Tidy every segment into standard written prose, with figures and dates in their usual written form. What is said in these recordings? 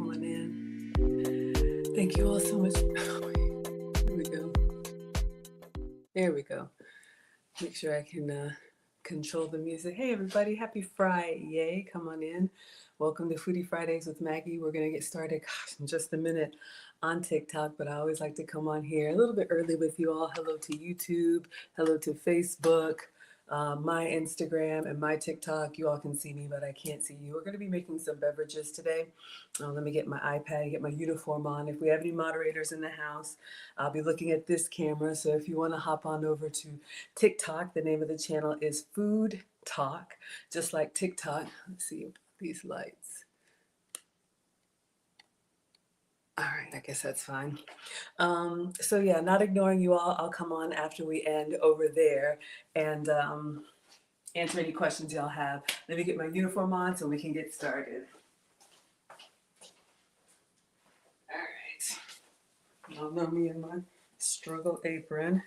come on in. Thank you all so much. Here we go. There we go. Make sure I can control the music. Hey everybody, happy Friday. Come on in. Welcome to Foodie Fridays with Maggie. We're going to get started, in just a minute on TikTok, but I always like to come on here a little bit early with you all. Hello to YouTube. Hello to Facebook. My Instagram and my TikTok, you all can see me, but I can't see you. We're going to be making some beverages today. Let me get my iPad, get my uniform on. If we have any moderators in the house, I'll be looking at this camera. So if you want to hop on over to TikTok, the name of the channel is Food Talk, just like TikTok. Let's see these lights. All right, I guess that's fine. So yeah, not ignoring you all. I'll come on after we end over there and answer any questions y'all have. Let me get my uniform on so we can get started. All right. Y'all know me in my struggle apron.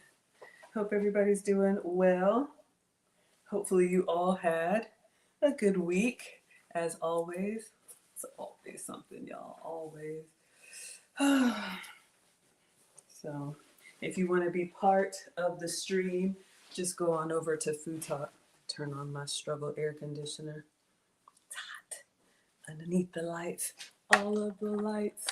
Hope everybody's doing well. Hopefully you all had a good week, as always. It's always something, y'all, always. So if you want to be part of the stream, just go on over to Food Talk. Turn on my struggle air conditioner. It's hot underneath the lights, all of the lights.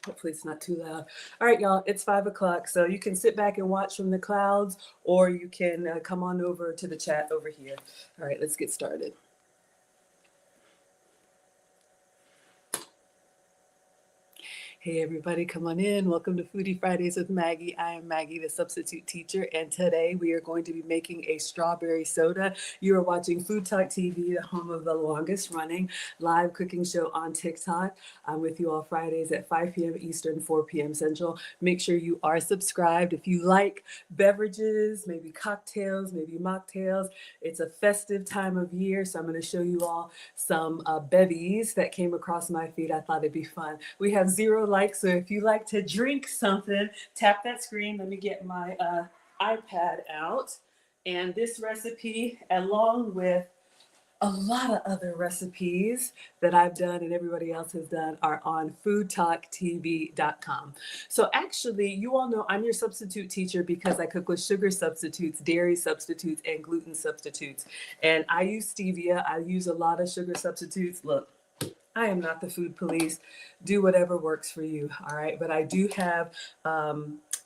Hopefully it's not too loud. All right, y'all, it's 5 o'clock. So you can sit back and watch from the clouds, or you can come on over to the chat over here. All right, let's get started. Hey everybody, come on in. Welcome to Foodie Fridays with Maggie. I am Maggie, the substitute teacher, and today we are going to be making a strawberry soda. You are watching Food Talk TV, the home of the longest running live cooking show on TikTok. I'm with you all Fridays at 5 p.m. Eastern, 4 p.m. Central. Make sure you are subscribed. If you like beverages, maybe cocktails, maybe mocktails, it's a festive time of year, so I'm going to show you all some bevies that came across my feed. I thought it'd be fun. We have 0 likes, so if you like to drink something, tap that screen. Let me get my iPad out. And this recipe, along with a lot of other recipes that I've done and everybody else has done, are on foodtalktv.com. So actually, you all know I'm your substitute teacher because I cook with sugar substitutes, dairy substitutes, and gluten substitutes. And I use stevia. I use a lot of sugar substitutes. Look, I am not the food police. Do whatever works for you, all right? But I do have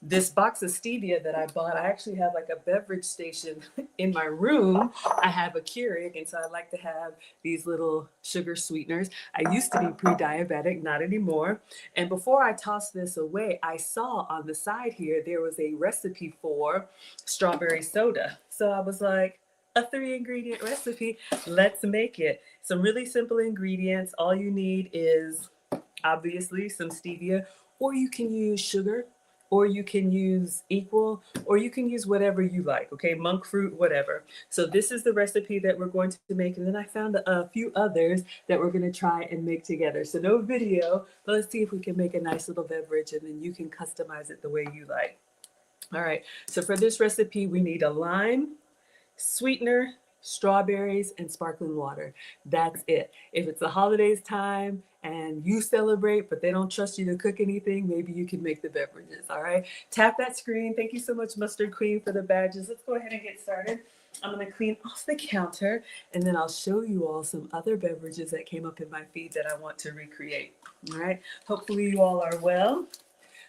this box of stevia that I bought. I actually have like a beverage station in my room. I have a Keurig, and so I like to have these little sugar sweeteners. I used to be pre-diabetic, not anymore. And before I tossed this away, I saw on the side here, there was a recipe for strawberry soda. So I was like, a 3-ingredient recipe, let's make it. Some really simple ingredients. All you need is obviously some stevia, or you can use sugar, or you can use equal, or you can use whatever you like, okay? Monk fruit, whatever. So this is the recipe that we're going to make, and then I found a few others that we're gonna try and make together. So no video, but let's see if we can make a nice little beverage, and then you can customize it the way you like. All right, so for this recipe, we need a lime, sweetener, strawberries, and sparkling water. That's it. If it's the holidays time and you celebrate, but they don't trust you to cook anything, maybe you can make the beverages, all right? Tap that screen. Thank you so much, Mustard Queen, for the badges. Let's go ahead and get started. I'm gonna clean off the counter, and then I'll show you all some other beverages that came up in my feed that I want to recreate, all right? Hopefully you all are well.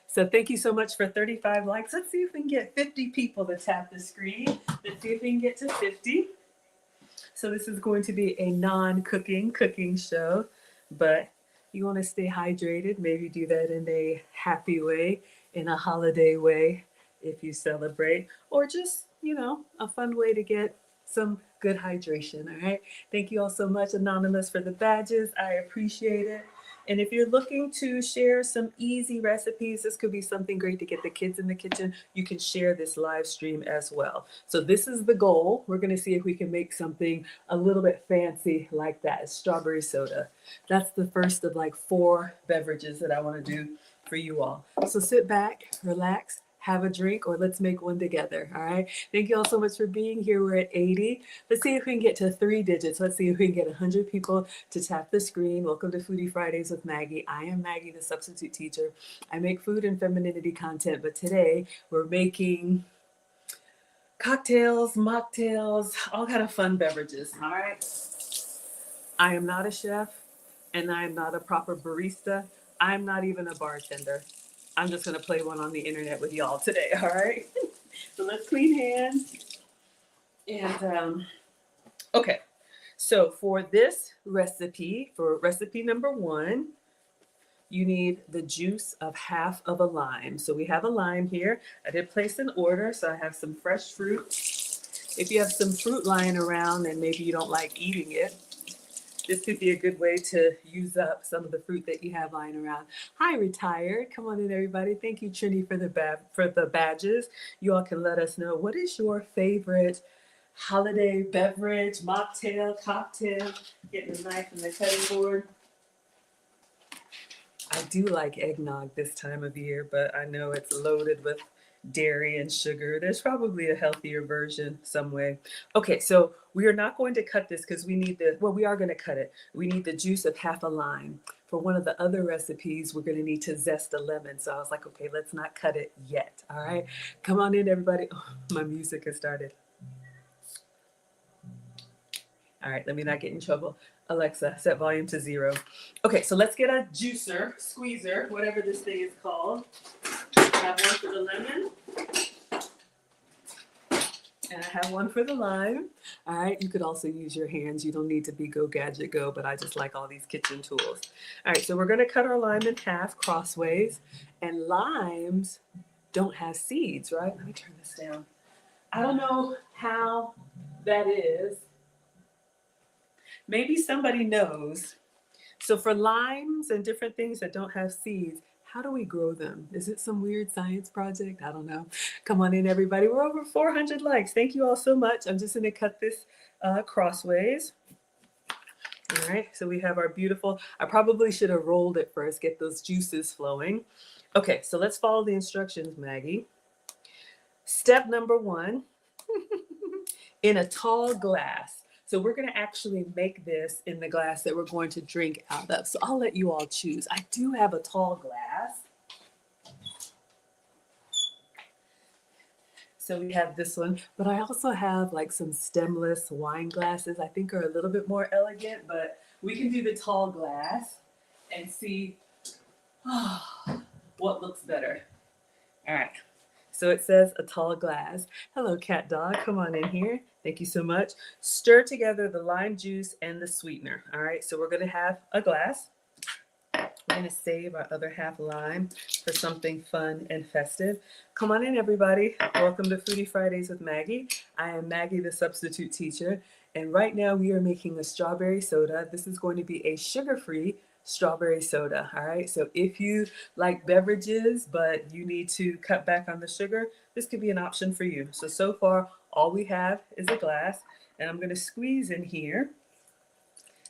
So thank you so much for 35 likes. Let's see if we can get 50 people to tap the screen. Let's see if we can get to 50. So this is going to be a non-cooking cooking show, but you want to stay hydrated. Maybe do that in a happy way, in a holiday way if you celebrate, or just, you know, a fun way to get some good hydration, all right? Thank you all so much, Anonymous, for the badges. I appreciate it. And if you're looking to share some easy recipes, this could be something great to get the kids in the kitchen. You can share this live stream as well. So this is the goal. We're going to see if we can make something a little bit fancy like that, strawberry soda. That's the first of like 4 beverages that I want to do for you all. So sit back, relax, have a drink, or let's make one together. All right. Thank you all so much for being here. We're at 80. Let's see if we can get to 3 digits. Let's see if we can get 100 people to tap the screen. Welcome to Foodie Fridays with Maggie. I am Maggie, the substitute teacher. I make food and femininity content, but today we're making cocktails, mocktails, all kind of fun beverages. All right. I am not a chef, and I am not a proper barista. I'm not even a bartender. I'm just going to play one on the internet with y'all today, all right? So let's clean hands. And, okay. So for this recipe, for recipe number 1, you need the juice of half of a lime. So we have a lime here. I did place an order, so I have some fresh fruit. If you have some fruit lying around and maybe you don't like eating it, this could be a good way to use up some of the fruit that you have lying around. Hi, Retired. Come on in, everybody. Thank you, Trini, for the badges. You all can let us know, what is your favorite holiday beverage, mocktail, cocktail? Getting a knife and the cutting board. I do like eggnog this time of year, but I know it's loaded with dairy and sugar. There's probably a healthier version some way. Okay, so we are not going to cut this because we need we are going to cut it. We need the juice of half a lime. For one of the other recipes, we're going to need to zest a lemon. So I was like, okay, let's not cut it yet. All right, come on in, everybody. Oh, my music has started. All right, let me not get in trouble. Alexa, set volume to 0. Okay, so let's get a juicer, squeezer, whatever this thing is called. I have one for the lemon. And I have one for the lime. All right, you could also use your hands. You don't need to be go gadget go, but I just like all these kitchen tools. All right, so we're gonna cut our lime in half crossways. And limes don't have seeds, right? Let me turn this down. I don't know how that is. Maybe somebody knows. So for limes and different things that don't have seeds, how do we grow them? Is it some weird science project? I don't know. Come on in, everybody. We're over 400 likes. Thank you all so much. I'm just going to cut this crossways. All right, so we have our beautiful, I probably should have rolled it first, get those juices flowing. Okay, so let's follow the instructions, Maggie. Step number 1, in a tall glass. So we're going to actually make this in the glass that we're going to drink out of. So I'll let you all choose. I do have a tall glass. So we have this one, but I also have like some stemless wine glasses. I think are a little bit more elegant, but we can do the tall glass and see what looks better. All right. So it says a tall glass. Hello, cat dog. Come on in here. Thank you so much. Stir together the lime juice and the sweetener. All right, so we're going to have a glass. We're going to save our other half lime for something fun and festive. Come on in, everybody. Welcome to Foodie Fridays with Maggie. I am Maggie, the substitute teacher. And right now we are making a strawberry soda. This is going to be a sugar-free strawberry soda. All right, so if you like beverages but you need to cut back on the sugar, this could be an option for you. So far all we have is a glass, and I'm going to squeeze in here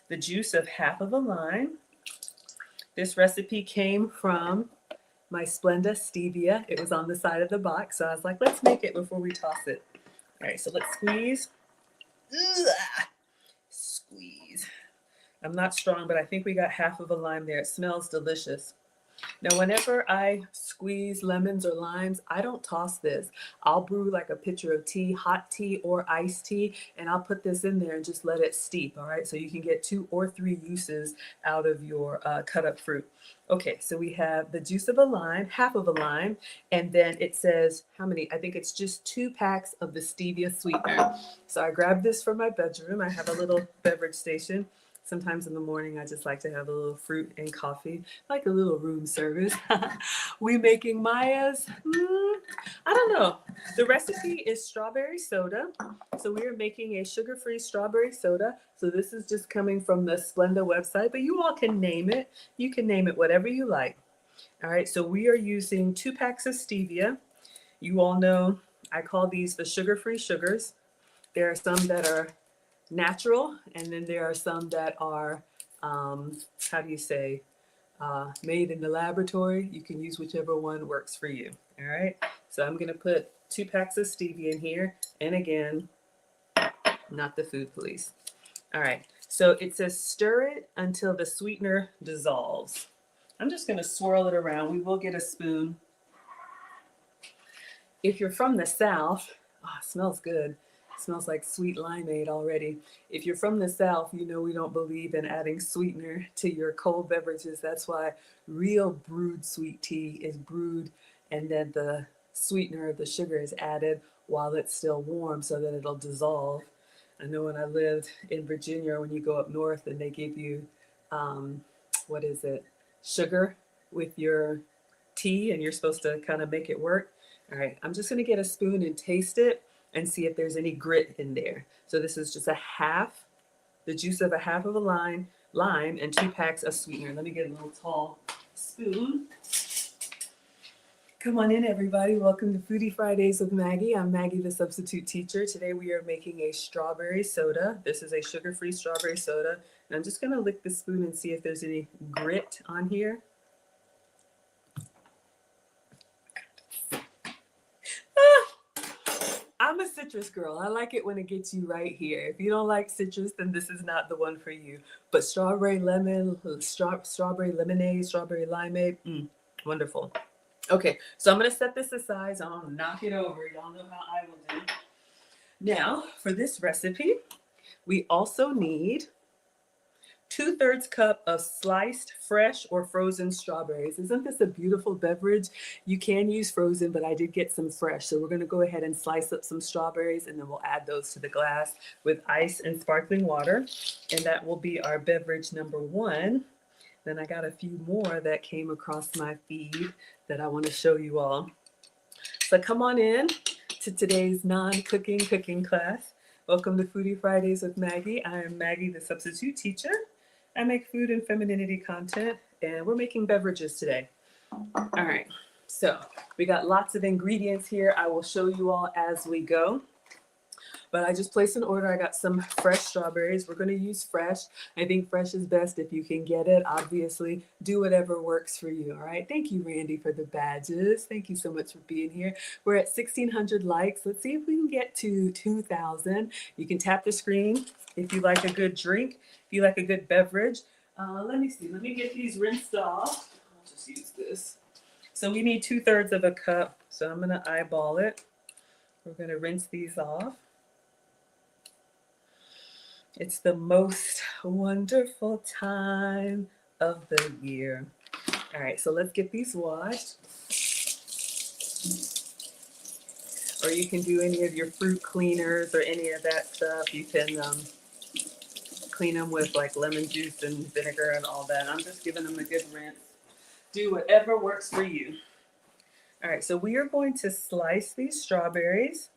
the juice of half of a lime. This recipe came from my Splenda stevia. It was on the side of the box, so I was like, let's make it before we toss it. All right, so let's squeeze. Ugh. Squeeze. I'm not strong, but I think we got half of a lime there. It smells delicious. Now, whenever I squeeze lemons or limes, I don't toss this. I'll brew like a pitcher of tea, hot tea or iced tea, and I'll put this in there and just let it steep, all right? So you can get 2 or 3 uses out of your cut up fruit. Okay, so we have the juice of a lime, half of a lime, and then it says how many? I think it's just 2 packs of the stevia sweetener. So I grabbed this from my bedroom. I have a little beverage station. Sometimes in the morning, I just like to have a little fruit and coffee, like a little room service. We making Maya's? I don't know. The recipe is strawberry soda. So we are making a sugar-free strawberry soda. So this is just coming from the Splenda website, but you all can name it. You can name it whatever you like. All right, so we are using 2 packs of stevia. You all know I call these the sugar-free sugars. There are some that are natural, and then there are some that are, how do you say, made in the laboratory. You can use whichever one works for you. All right. So I'm going to put 2 packs of stevia in here. And again, not the food police. All right. So it says stir it until the sweetener dissolves. I'm just going to swirl it around. We will get a spoon. If you're from the South, oh, it smells good. It smells like sweet limeade already. If you're from the South, you know we don't believe in adding sweetener to your cold beverages. That's why real brewed sweet tea is brewed and then the sweetener, the sugar, is added while it's still warm so that it'll dissolve. I know when I lived in Virginia, when you go up north and they give you, what is it, sugar with your tea and you're supposed to kind of make it work. All right, I'm just gonna get a spoon and taste it and see if there's any grit in there. So this is just the juice of a half of a lime and 2 packs of sweetener. Let me get a little tall spoon. Come on in, everybody. Welcome to Foodie Fridays with Maggie. I'm Maggie, the substitute teacher. Today we are making a strawberry soda. This is a sugar-free strawberry soda. And I'm just gonna lick the spoon and see if there's any grit on here. I'm a citrus girl. I like it when it gets you right here. If you don't like citrus, then this is not the one for you. But strawberry lemon, strawberry lemonade, strawberry limeade, wonderful. Okay, so I'm gonna set this aside. So I'm gonna knock it over. Y'all know how I will do. Now, for this recipe, we also need 2/3 cup of sliced fresh or frozen strawberries. Isn't this a beautiful beverage? You can use frozen, but I did get some fresh. So we're gonna go ahead and slice up some strawberries and then we'll add those to the glass with ice and sparkling water. And that will be our beverage number 1. Then I got a few more that came across my feed that I wanna show you all. So come on in to today's cooking class. Welcome to Foodie Fridays with Maggie. I am Maggie, the substitute teacher. I make food and femininity content, and we're making beverages today. All right, so we got lots of ingredients here. I will show you all as we go. But I just placed an order. I got some fresh strawberries. We're gonna use fresh. I think fresh is best if you can get it. Obviously, do whatever works for you, all right? Thank you, Randy, for the badges. Thank you so much for being here. We're at 1,600 likes. Let's see if we can get to 2,000. You can tap the screen if you like a good drink, if you like a good beverage. Let me see, let me get these rinsed off. I'll just use this. So we need 2/3 of a cup. So I'm gonna eyeball it. We're gonna rinse these off. It's the most wonderful time of the year. All right, so let's get these washed. Or you can do any of your fruit cleaners or any of that stuff. You can clean them with like lemon juice and vinegar and all that. I'm just giving them a good rinse. Do whatever works for you. All right, so we are going to slice these strawberries.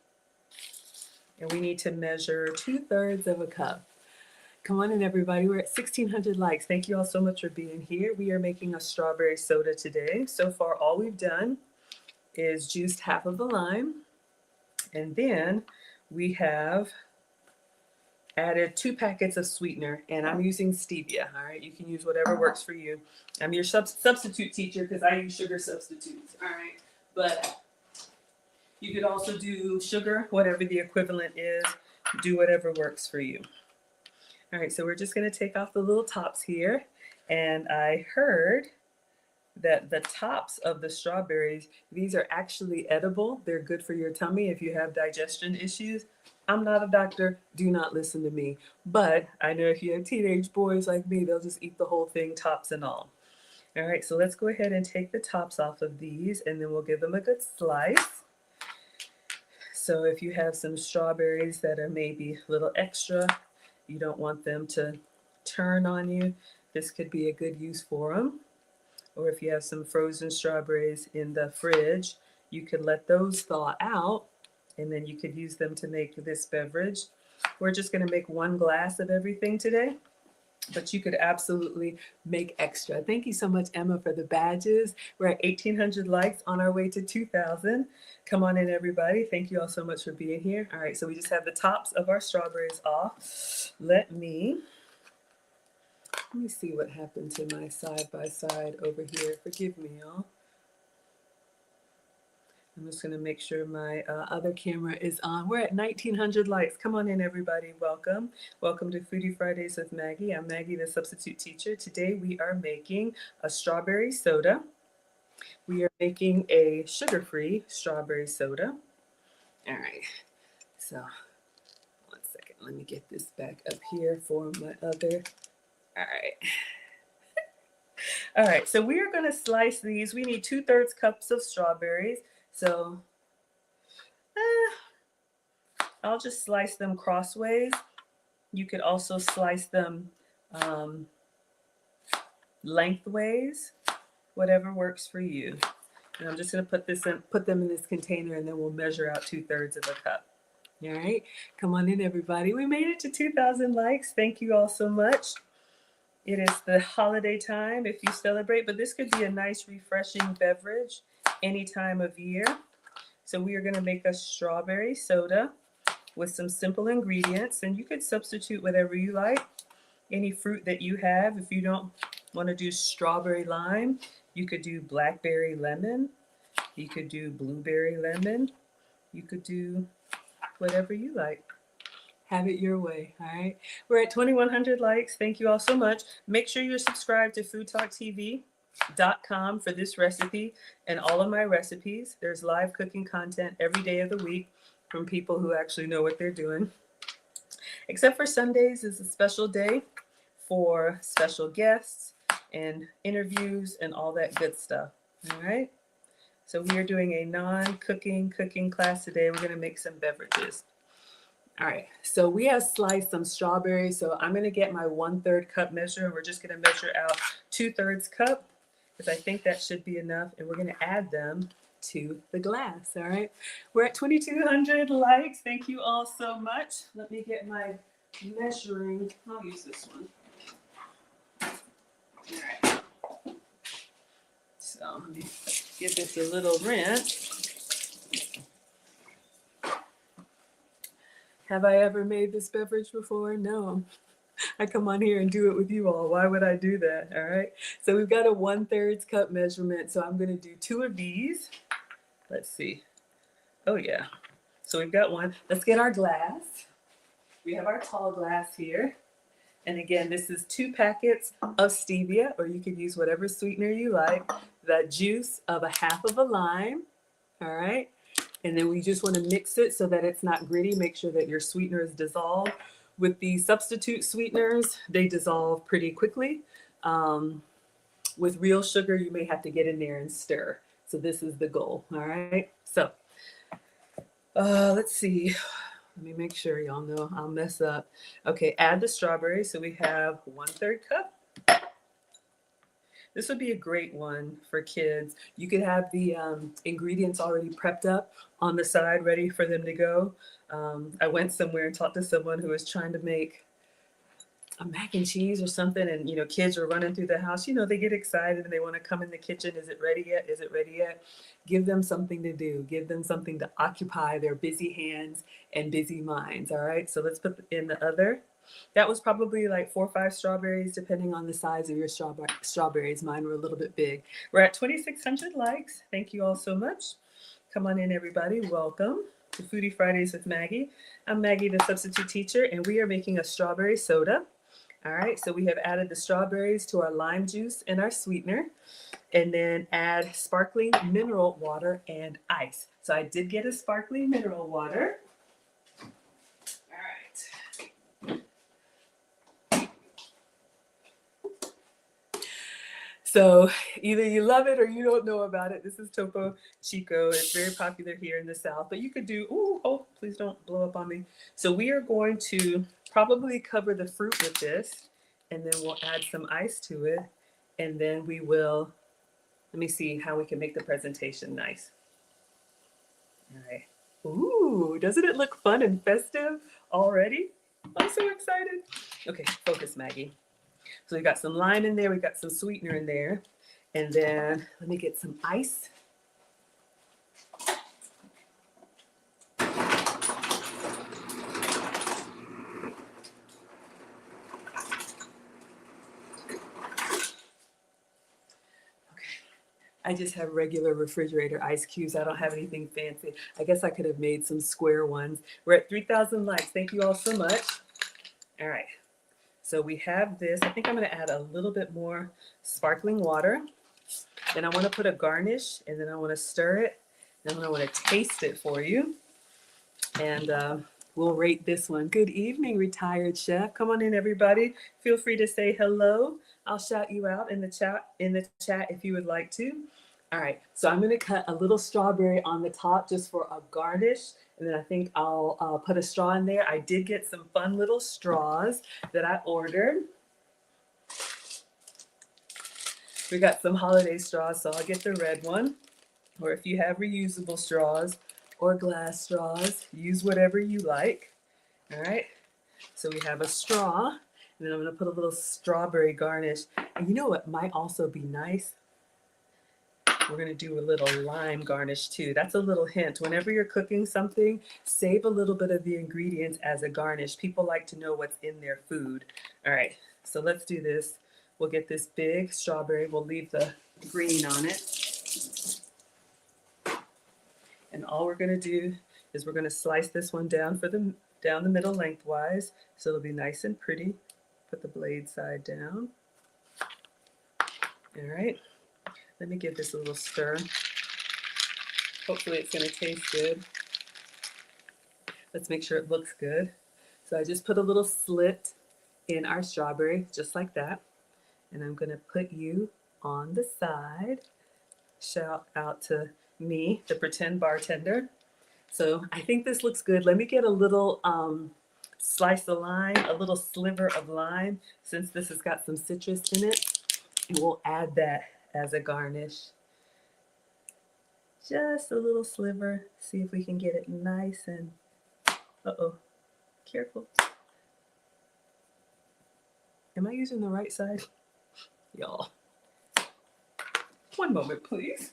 And we need to measure 2/3 of a cup. Come on in, everybody. We're at 1,600 likes. Thank you all so much for being here. We are making a strawberry soda today. So far, all we've done is juiced half of the lime. And then we have added 2 packets of sweetener. And I'm using stevia, all right? You can use whatever works for you. I'm your substitute teacher because I use sugar substitutes, all right? But you could also do sugar, whatever the equivalent is. Do whatever works for you. All right, so we're just gonna take off the little tops here. And I heard that the tops of the strawberries, these are actually edible. They're good for your tummy if you have digestion issues. I'm not a doctor, do not listen to me. But I know if you have teenage boys like me, they'll just eat the whole thing, tops and all. All right, so let's go ahead and take the tops off of these and then we'll give them a good slice. So if you have some strawberries that are maybe a little extra, you don't want them to turn on you, this could be a good use for them. Or if you have some frozen strawberries in the fridge, you could let those thaw out and then you could use them to make this beverage. We're just gonna make 1 glass of everything today, but you could absolutely make extra. Thank you so much, Emma, for the badges. We're at 1,800 likes, on our way to 2,000. Come on in, everybody. Thank you all so much for being here. All right, so we just have the tops of our strawberries off. Let me Let me see what happened to my side by side over here. Forgive me, y'all. I'm just gonna make sure my other camera is on. We're at 1900 likes. Come on in, everybody. Welcome. Welcome to Foodie Fridays with Maggie. I'm Maggie, the substitute teacher. Today we are making a strawberry soda. We are making a sugar-free strawberry soda. All right, so one second. Let me get this back up here for my other. All right. All right, so we are gonna slice these. We need 2/3 cups of strawberries. So I'll just slice them crossways. You could also slice them lengthways, whatever works for you. And I'm just gonna put them in this container, and then we'll measure out 2/3 of a cup. All right, come on in, everybody. We made it to 2,000 likes. Thank you all so much. It is the holiday time if you celebrate, but this could be a nice, refreshing beverage any time of year. So we are gonna make a strawberry soda with some simple ingredients, and you could substitute whatever you like, any fruit that you have. If you don't want to do strawberry lime, you could do blackberry lemon, you could do blueberry lemon, you could do whatever you like. Have it your way. All right, we're at 2100 likes. Thank you all so much. Make sure you're subscribed to foodtalktv.com for this recipe and all of my recipes. There's live cooking content every day of the week from people who actually know what they're doing. Except for Sundays is a special day for special guests and interviews and all that good stuff. All right, so we are doing a non-cooking cooking class today. We're going to make some beverages. All right, so we have sliced some strawberries. So I'm going to get my 1/3 cup measure, and we're just going to measure out 2/3 cup, because I think that should be enough, and we're going to add them to the glass. All right, we're at 2200 likes. Thank you all so much. Let me get my measuring. I'll use this one. All right, so let me give this a little rinse. Have I ever made this beverage before? No. I come on here and do it with you all. Why would I do that? All right, so we've got a 1/3 cup measurement, so I'm going to do 2 of these. Let's see. Oh yeah, so we've got one. Let's get our glass. We have our tall glass here, and again, this is 2 packets of stevia, or you could use whatever sweetener you like. The juice of a half of a lime. All right, and then we just want to mix it so that it's not gritty. Make sure that your sweetener is dissolved. With the substitute sweeteners, they dissolve pretty quickly. With real sugar, you may have to get in there and stir. So this is the goal. All right, so let's see. Let me make sure y'all know I'll mess up. Okay, add the strawberries. So we have 1/3 cup. This would be a great one for kids. You could have the ingredients already prepped up on the side, ready for them to go. I went somewhere and talked to someone who was trying to make a mac and cheese or something, and kids are running through the house. They get excited and they want to come in the kitchen. Is it ready yet? Is it ready yet? Give them something to do. Give them something to occupy their busy hands and busy minds. All right, so let's put in the other. That was probably like 4 or 5 strawberries, depending on the size of your strawberries. Mine were a little bit big. We're at 2600 likes. Thank you all so much. Come on in, everybody. Welcome to Foodie Fridays with Maggie. I'm Maggie, the substitute teacher, and we are making a strawberry soda. All right, so we have added the strawberries to our lime juice and our sweetener, and then add sparkling mineral water and ice. So I did get a sparkling mineral water. All right. So either you love it or you don't know about it. This is Topo Chico. It's very popular here in the South, but you could do, oh, please don't blow up on me. So we are going to probably cover the fruit with this, and then we'll add some ice to it. And then we will, let me see how we can make the presentation nice. All right. Ooh, doesn't it look fun and festive already? I'm so excited. Okay, focus, Maggie. So we got some lime in there, we got some sweetener in there, and then let me get some ice. I just have regular refrigerator ice cubes. I don't have anything fancy. I guess I could have made some square ones. We're at 3,000 likes. Thank you all so much. All right. So we have this. I think I'm going to add a little bit more sparkling water. Then I want to put a garnish, and then I want to stir it. Then I want to taste it for you. And we'll rate this one. Good evening, retired chef. Come on in, everybody. Feel free to say hello. I'll shout you out in the chat if you would like to. All right, so I'm going to cut a little strawberry on the top just for a garnish, and then I think I'll put a straw in there. I did get some fun little straws that I ordered. We got some holiday straws, so I'll get the red one. Or if you have reusable straws or glass straws, use whatever you like. All right, so we have a straw, and then I'm going to put a little strawberry garnish. And you know what might also be nice? We're going to do a little lime garnish too. That's a little hint. Whenever you're cooking something, save a little bit of the ingredients as a garnish. People like to know what's in their food. All right, so let's do this. We'll get this big strawberry. We'll leave the green on it. And all we're going to do is we're going to slice this one down down the middle lengthwise, so it'll be nice and pretty. Put the blade side down. All right. Let me give this a little stir. Hopefully it's going to taste good. Let's make sure it looks good. So I just put a little slit in our strawberry, just like that. And I'm going to put you on the side. Shout out to me, the pretend bartender. So I think this looks good. Let me get a little slice of lime, a little sliver of lime, since this has got some citrus in it. And we'll add that as a garnish. Just a little sliver. See if we can get it nice and, careful. Am I using the right side? Y'all. One moment, please.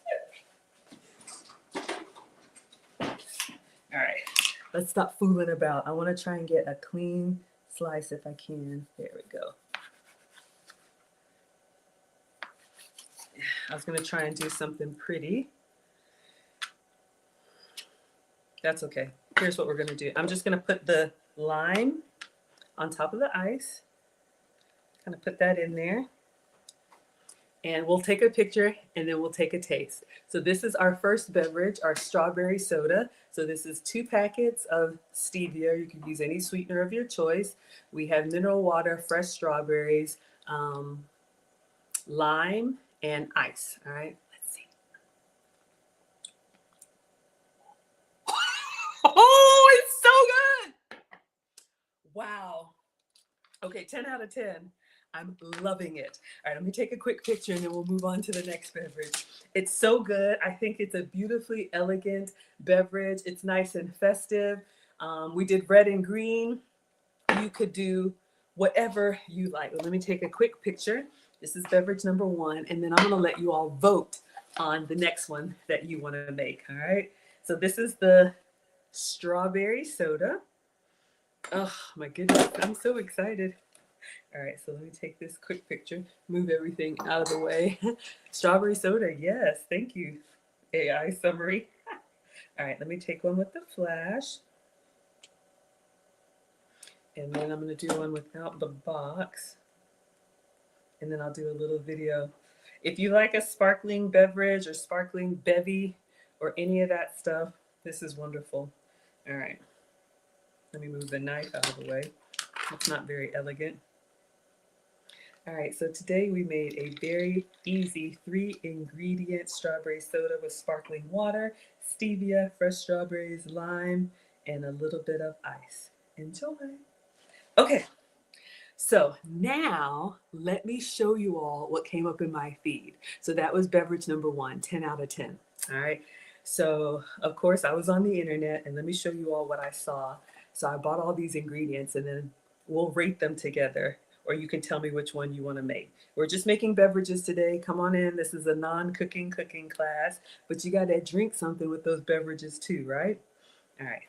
All right, let's stop fooling about. I want to try and get a clean slice if I can. There we go. I was going to try and do something pretty. That's okay. Here's what we're going to do. I'm just going to put the lime on top of the ice. Kind of put that in there. And we'll take a picture and then we'll take a taste. So this is our first beverage, our strawberry soda. So this is 2 packets of stevia. You can use any sweetener of your choice. We have mineral water, fresh strawberries, lime, and ice. All right, let's see. Oh, it's so good. Wow. Okay, 10 out of 10. I'm loving it. All right, let me take a quick picture and then we'll move on to the next beverage. It's so good. I think it's a beautifully elegant beverage. It's nice and festive. We did red and green. You could do whatever you like. Let me take a quick picture. This is beverage number 1, and then I'm gonna let you all vote on the next one that you wanna make, all right? So this is the strawberry soda. Oh my goodness, I'm so excited. All right, so let me take this quick picture, move everything out of the way. Strawberry soda, yes, thank you, AI summary. All right, let me take one with the flash. And then I'm gonna do one without the box. And then I'll do a little video. If you like a sparkling beverage or sparkling bevy or any of that stuff, this is wonderful. All right, let me move the knife out of the way. It's not very elegant. All right, so today we made a very easy 3-ingredient strawberry soda with sparkling water, stevia, fresh strawberries, lime, and a little bit of ice. Enjoy. Okay, so now let me show you all what came up in my feed. So that was beverage number 1, 10 out of 10. All right, so of course I was on the internet, and let me show you all what I saw. So I bought all these ingredients, and then we'll rate them together, or you can tell me which one you want to make. We're just making beverages today. Come on in. This is a non-cooking cooking class, but you got to drink something with those beverages too, right? All right.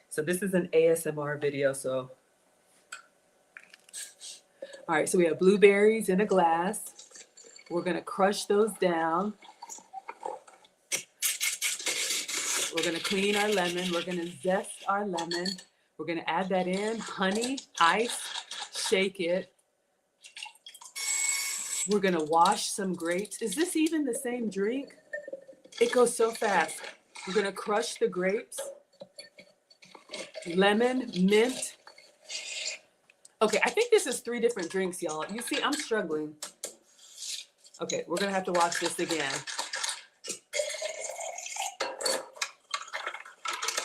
So this is an ASMR video. So, all right. So we have blueberries in a glass. We're going to crush those down. We're going to clean our lemon. We're going to zest our lemon. We're going to add that in, honey, ice, shake it. We're going to wash some grapes. Is this even the same drink? It goes so fast. We're going to crush the grapes, lemon, mint. Okay, I think this is 3 different drinks, y'all. You see, I'm struggling. Okay, we're going to have to watch this again.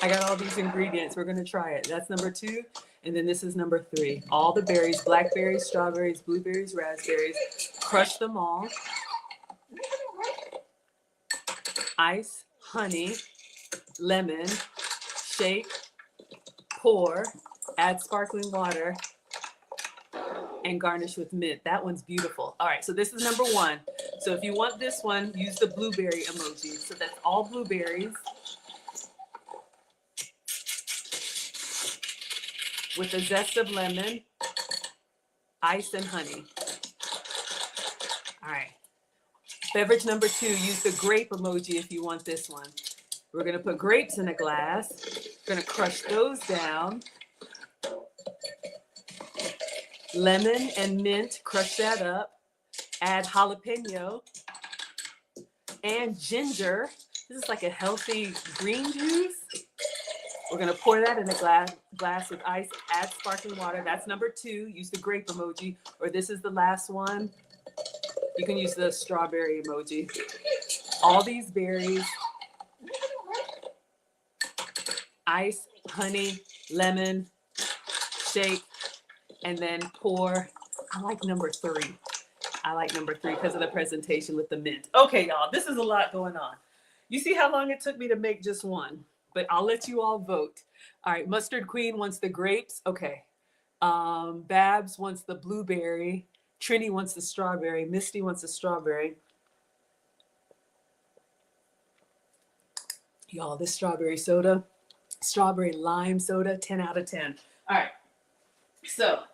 I got all these ingredients. We're going to try it. That's number 2. And then this is number 3. All the berries, blackberries, strawberries, blueberries, raspberries. Crush them all. Ice, honey, lemon, shake, pour, add sparkling water, and garnish with mint. That one's beautiful. All right, so this is number 1. So if you want this one, use the blueberry emoji. So that's all blueberries with a zest of lemon, ice, and honey. All right. Beverage number 2, use the grape emoji if you want this one. We're going to put grapes in a glass. We're going to crush those down. Lemon and mint, crush that up. Add jalapeno and ginger. This is like a healthy green juice. We're going to pour that in a glass with ice, add sparkling water. That's number 2. Use the grape emoji. Or this is the last one. You can use the strawberry emoji. All these berries, ice, honey, lemon, shake, and then pour. I like number 3. I like number 3 because of the presentation with the mint. Okay, y'all, this is a lot going on. You see how long it took me to make just one? But I'll let you all vote. All right, Mustard Queen wants the grapes. Okay. Babs wants the blueberry. Trini wants the strawberry. Misty wants the strawberry. Y'all, this strawberry soda, strawberry lime soda, 10 out of 10. All right. So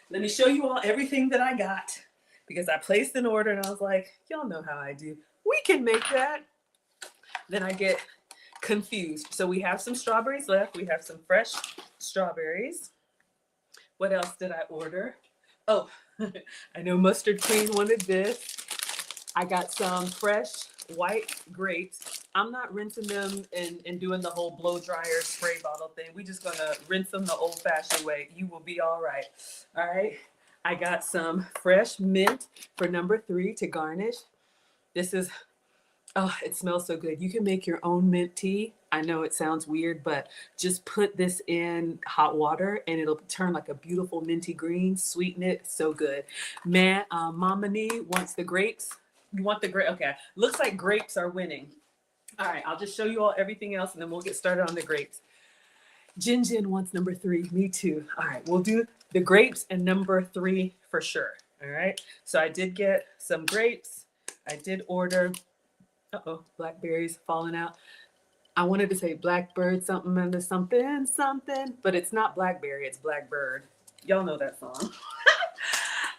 let me show you all everything that I got because I placed an order and I was like, y'all know how I do. We can make that. Then I get confused. So we have some strawberries left. We have some fresh strawberries. What else did I order? Oh, I know Mustard Queen wanted this. I got some fresh white grapes. I'm not rinsing them and doing the whole blow dryer spray bottle thing. We just gonna rinse them the old fashioned way. You will be all right. All right. I got some fresh mint for number 3 to garnish. This is, oh, it smells so good. You can make your own mint tea. I know it sounds weird, but just put this in hot water and it'll turn like a beautiful minty green, sweeten it, so good. Man, Mama Nee wants the grapes. You want the grape? Okay, looks like grapes are winning. All right, I'll just show you all everything else and then we'll get started on the grapes. Jin Jin wants number 3, me too. All right, we'll do the grapes and number 3 for sure. All right, so I did get some grapes. I did order, blackberries falling out. I wanted to say blackbird something under something, but it's not blackberry, it's blackbird. Y'all know that song.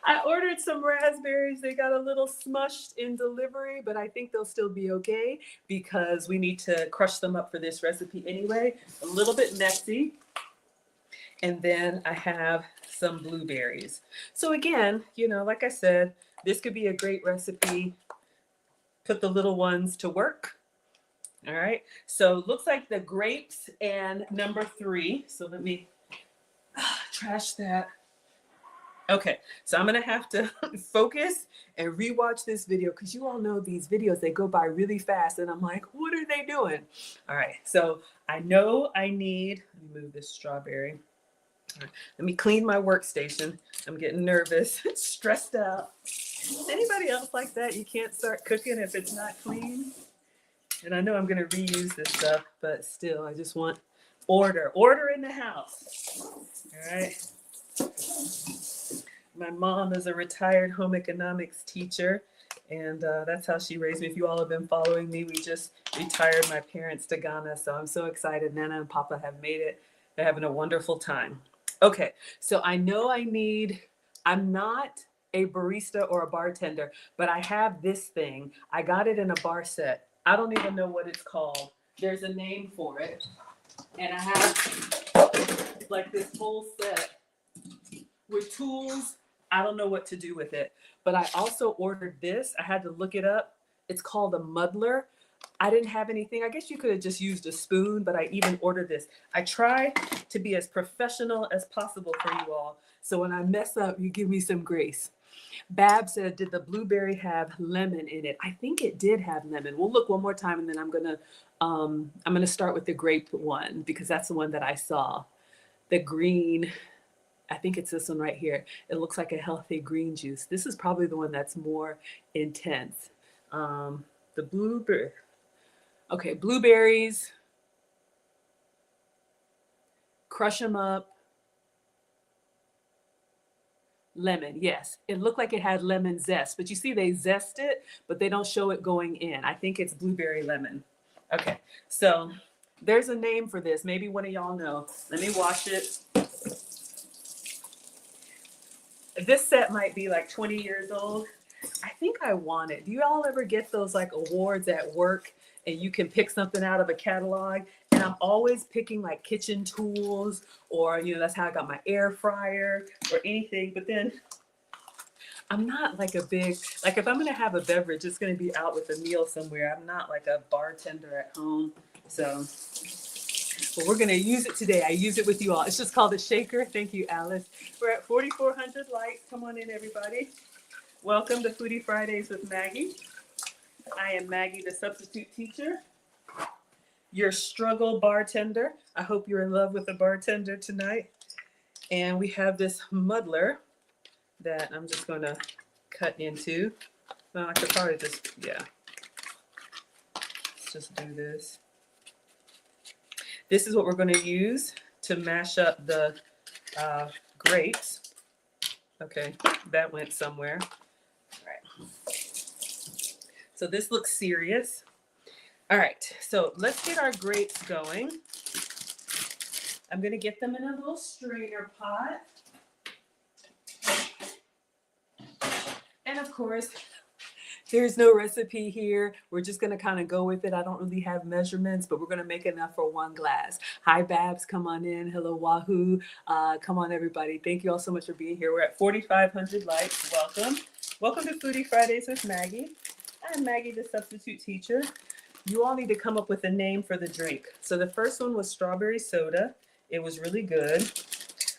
I ordered some raspberries. They got a little smushed in delivery, but I think they'll still be okay because we need to crush them up for this recipe anyway. A little bit messy. And then I have some blueberries. So again, you know, like I said, this could be a great recipe. Put the little ones to work. All right. So looks like the grapes and number 3. So let me trash that. Okay, so I'm gonna have to focus and rewatch this video because you all know these videos, they go by really fast and I'm like, what are they doing? All right, so I know I need, let me move this strawberry. All right, let me clean my workstation. I'm getting nervous, stressed out. Is anybody else like that? You can't start cooking if it's not clean? And I know I'm gonna reuse this stuff, but still, I just want order in the house. All right. My mom is a retired home economics teacher, and that's how she raised me. If you all have been following me, we just retired my parents to Ghana, so I'm so excited. Nana and Papa have made it. They're having a wonderful time. Okay, so I know I need, I'm not a barista or a bartender, but I have this thing. I got it in a bar set. I don't even know what it's called. There's a name for it. And I have like this whole set with tools. I don't know what to do with it. But I also ordered this. I had to look it up. It's called a muddler. I didn't have anything. I guess you could have just used a spoon, but I even ordered this. I try to be as professional as possible for you all. So when I mess up, you give me some grace. Bab said, did the blueberry have lemon in it? I think it did have lemon. We'll look one more time, and then I'm gonna start with the grape one because that's the one that I saw. The green, I think it's this one right here. It looks like a healthy green juice. This is probably the one that's more intense. The blueberry. Okay, blueberries. Crush them up. Lemon, yes. It looked like it had lemon zest, but you see they zest it, but they don't show it going in. I think it's blueberry lemon. Okay, so there's a name for this. Maybe one of y'all know. Let me wash it. This set might be like 20 years old. I think I want it. Do you all ever get those like awards at work and you can pick something out of a catalog? And I'm always picking like kitchen tools or, you know, that's how I got my air fryer or anything. But then I'm not like a big, like if I'm going to have a beverage, it's going to be out with a meal somewhere. I'm not like a bartender at home. So, but we're going to use it today. I use it with you all. It's just called a shaker. Thank you, Alice. We're at 4,400 likes. Come on in, everybody. Welcome to Foodie Fridays with Maggie. I am Maggie, the substitute teacher, your struggle bartender. I hope you're in love with the bartender tonight. And we have this muddler that I'm just going to cut into. Well, I could probably just, yeah. Let's just do this. This is what we're going to use to mash up the grapes. Okay, that went somewhere. All right. So this looks serious. All right, so let's get our grapes going. I'm going to get them in a little strainer pot. And of course, there's no recipe here. We're just going to kind of go with it. I don't really have measurements, but we're going to make enough for one glass. Hi, Babs. Come on in. Hello, Wahoo. Come on, everybody. Thank you all so much for being here. We're at 4,500 likes. Welcome. Welcome to Foodie Fridays with Maggie. I'm Maggie, the substitute teacher. You all need to come up with a name for the drink. So the first one was strawberry soda. It was really good.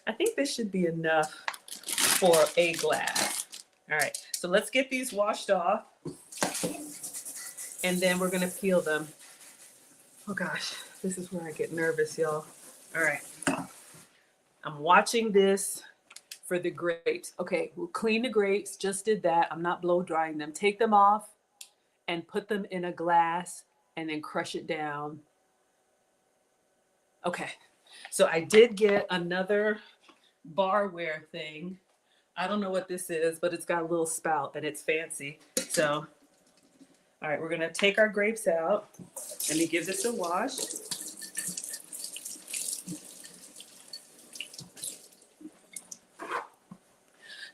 I think this should be enough for a glass. All right, so let's get these washed off. And then we're gonna peel them. Oh gosh, this is where I get nervous, y'all. All right, I'm watching this for the grapes. Okay, we'll clean the grapes, just did that. I'm not blow drying them. Take them off and put them in a glass and then crush it down. Okay, so I did get another barware thing. I don't know what this is, but it's got a little spout and it's fancy. So, all right, we're gonna take our grapes out. Let me give this a wash.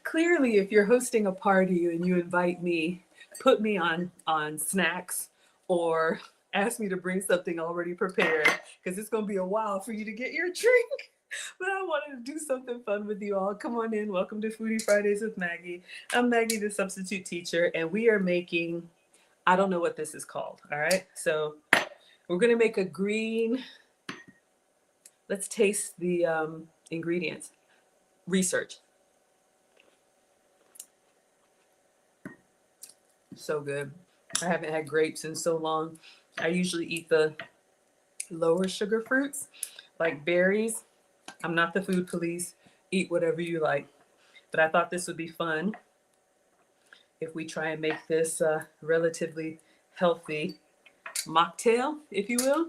Clearly, if you're hosting a party and you invite me, put me on snacks or ask me to bring something already prepared because it's gonna be a while for you to get your drink. But I wanted to do something fun with you all. Come on in. Welcome to Foodie Fridays with Maggie. I'm Maggie, the substitute teacher, and we are making, I don't know what this is called, all right? So we're going to make a green, let's taste the ingredients. Research. So good. I haven't had grapes in so long. I usually eat the lower sugar fruits, like berries. I'm not the food police. Eat whatever you like. But I thought this would be fun if we try and make this relatively healthy mocktail, if you will.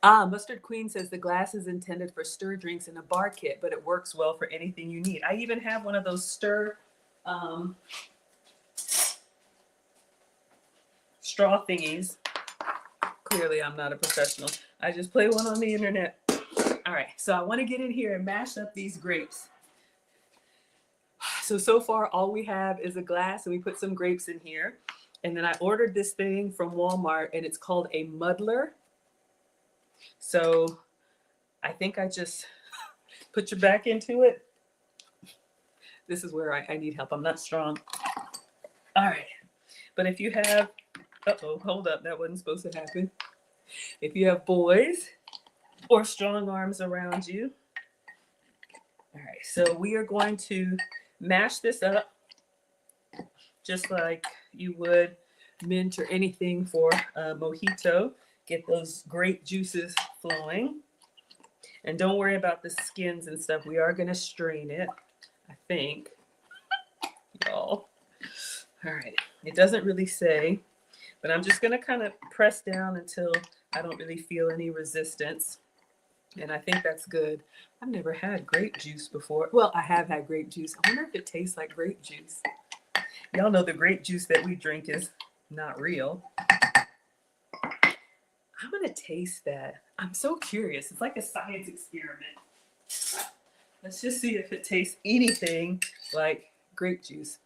Mustard Queen says the glass is intended for stir drinks in a bar kit, but it works well for anything you need. I even have one of those stir straw thingies. Clearly, I'm not a professional. I just play one on the internet. All right, so I want to get in here and mash up these grapes. So far all we have is a glass, and we put some grapes in here. And then I ordered this thing from Walmart, and it's called a muddler. So I think I just put your back into it. This is where I need help. I'm not strong. All right. But if you have, uh-oh, hold up. That wasn't supposed to happen. If you have boys or strong arms around you. All right. So we are going to mash this up just like you would mint or anything for a mojito. Get those grape juices flowing. And don't worry about the skins and stuff. We are going to strain it, I think. Y'all. All right. It doesn't really say, but I'm just going to kind of press down until I don't really feel any resistance. And I think that's good. I've never had grape juice before. Well, I have had grape juice. I wonder if it tastes like grape juice. Y'all know the grape juice that we drink is not real. I'm going to taste that. I'm so curious. It's like a science experiment. Let's just see if it tastes anything like grape juice.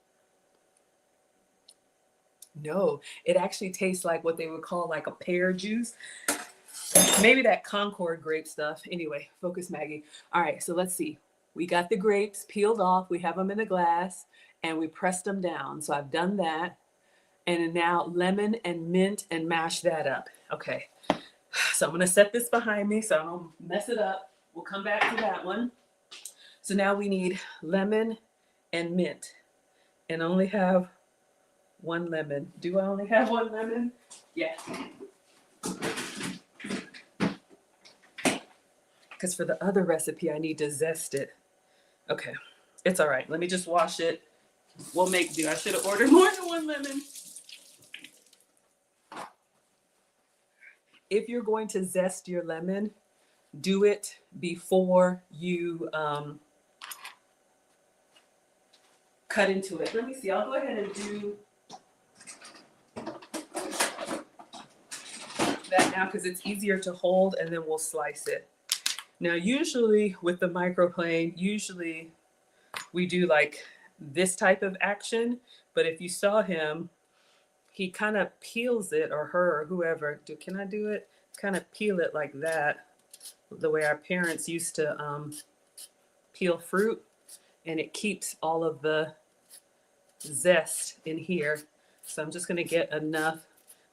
No, it actually tastes like what they would call like a pear juice. Maybe that Concord grape stuff. Anyway, focus, Maggie. All right, so let's see. We got the grapes peeled off. We have them in a glass, and we pressed them down. So I've done that. And now lemon and mint and mash that up. Okay, so I'm going to set this behind me so I don't mess it up. We'll come back to that one. So now we need lemon and mint, and I only have one lemon. Do I only have one lemon? Yeah. Because for the other recipe, I need to zest it. Okay, it's all right. Let me just wash it. We'll make do. I should have ordered more than one lemon. If you're going to zest your lemon, do it before you cut into it. Let me see. I'll go ahead and do that now because it's easier to hold, and then we'll slice it. Now, usually with the microplane, usually we do like this type of action, but if you saw him, he kind of peels it, or her, or whoever. Can I do it? Kind of peel it like that, the way our parents used to peel fruit, and it keeps all of the zest in here. So I'm just going to get enough,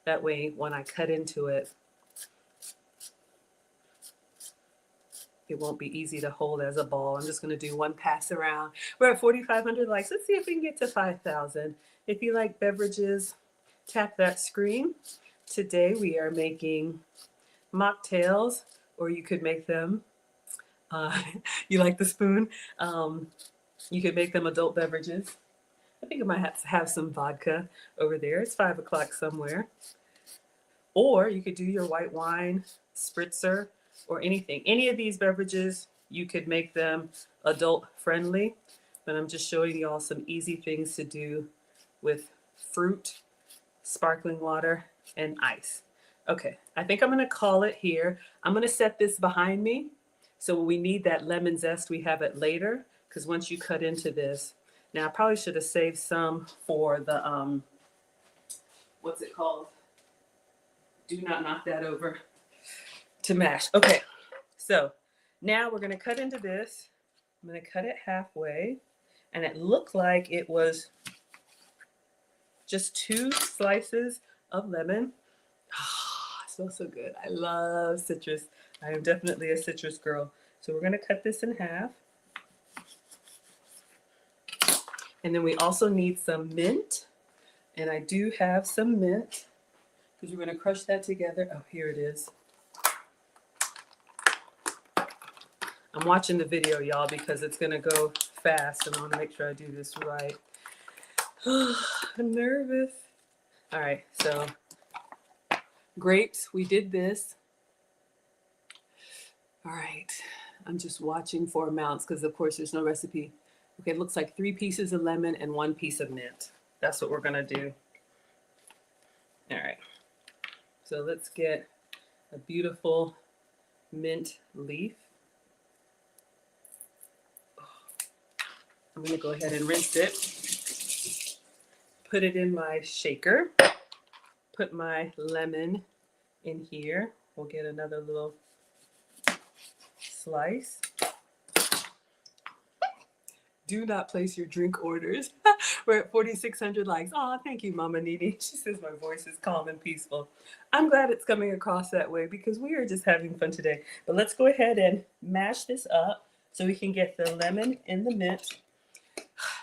that way when I cut into it, it won't be easy to hold as a ball. I'm just going to do one pass around. We're at 4,500 likes. Let's see if we can get to 5,000. If you like beverages, tap that screen. Today we are making mocktails, or you could make them, you like the spoon? You could make them adult beverages. I think I might have some vodka over there. It's 5 o'clock somewhere. Or you could do your white wine, spritzer, or anything. Any of these beverages, you could make them adult friendly. But I'm just showing you all some easy things to do with fruit, sparkling water, and ice. Okay, I think I'm going to call it here. I'm going to set this behind me. So when we need that lemon zest, we have it later. Because once you cut into this, now I probably should have saved some for the, what's it called? Do not knock that over. To mash. Okay, so now we're going to cut into this. I'm going to cut it halfway. And it looked like it was just 2 slices of lemon. Oh, it smells so good. I love citrus. I am definitely a citrus girl. So we're going to cut this in half. And then we also need some mint. And I do have some mint, because we're going to crush that together. Oh, here it is. I'm watching the video, y'all, because it's going to go fast, and I want to make sure I do this right. I'm nervous. All right, so grapes, we did this. All right, I'm just watching for amounts because, of course, there's no recipe. Okay, it looks like 3 pieces of lemon and 1 piece of mint. That's what we're going to do. All right, so let's get a beautiful mint leaf. I'm going to go ahead and rinse it. Put it in my shaker. Put my lemon in here. We'll get another little slice. Do not place your drink orders. We're at 4,600 likes. Oh, thank you, Mama Nini. She says my voice is calm and peaceful. I'm glad it's coming across that way because we are just having fun today. But let's go ahead and mash this up so we can get the lemon and the mint.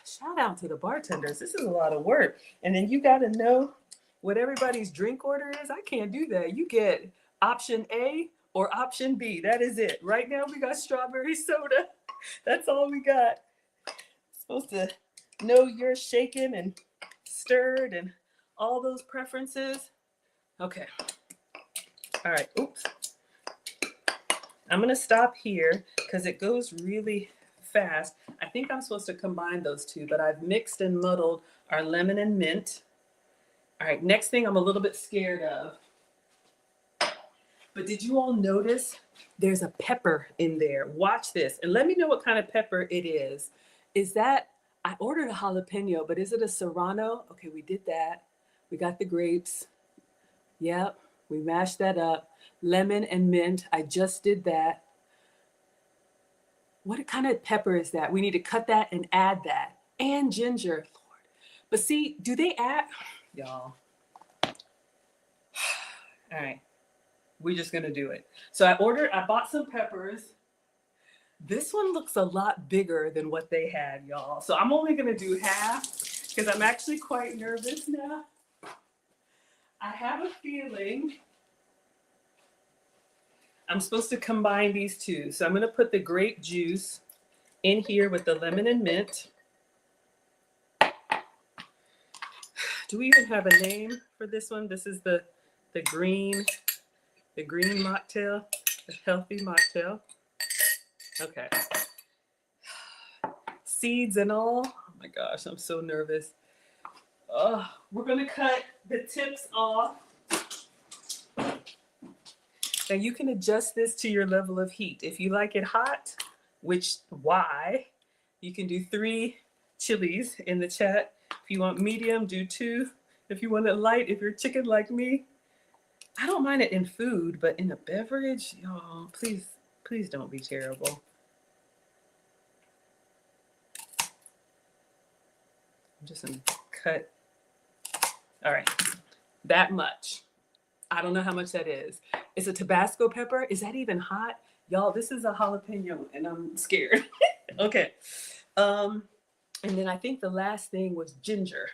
Shout out to the bartenders. This is a lot of work. And then you got to know what everybody's drink order is. I can't do that. You get option A or option B. That is it. Right now we got strawberry soda. That's all we got. Supposed to know you're shaken and stirred and all those preferences. Okay. All right. Oops. I'm going to stop here because it goes really fast. I think I'm supposed to combine those two, but I've mixed and muddled our lemon and mint. All right. Next thing I'm a little bit scared of. But did you all notice there's a pepper in there? Watch this and let me know what kind of pepper it is. Is that, I ordered a jalapeno, but is it a serrano? Okay, we did that. We got the grapes. Yep, we mashed that up. Lemon and mint, I just did that. What kind of pepper is that? We need to cut that and add that. And ginger, Lord. But see, do they add, y'all. All right, we're just gonna do it. So I bought some peppers. This one looks a lot bigger than what they had, y'all. So I'm only gonna do half because I'm actually quite nervous now. I have a feeling I'm supposed to combine these two. So I'm gonna put the grape juice in here with the lemon and mint. Do we even have a name for this one? This is the green mocktail, the healthy mocktail. Okay. Seeds and all. Oh my gosh, I'm so nervous. Oh, we're gonna cut the tips off. Now you can adjust this to your level of heat. If you like it hot, why, you can do 3 chilies in the chat. If you want medium, do 2. If you want it light, if you're chicken like me, I don't mind it in food, but in a beverage, y'all, please don't be terrible. I'm just gonna cut. All right, that much. I don't know how much that is. It's a Tabasco pepper. Is that even hot? Y'all, this is a jalapeno and I'm scared. Okay. And then I think the last thing was ginger.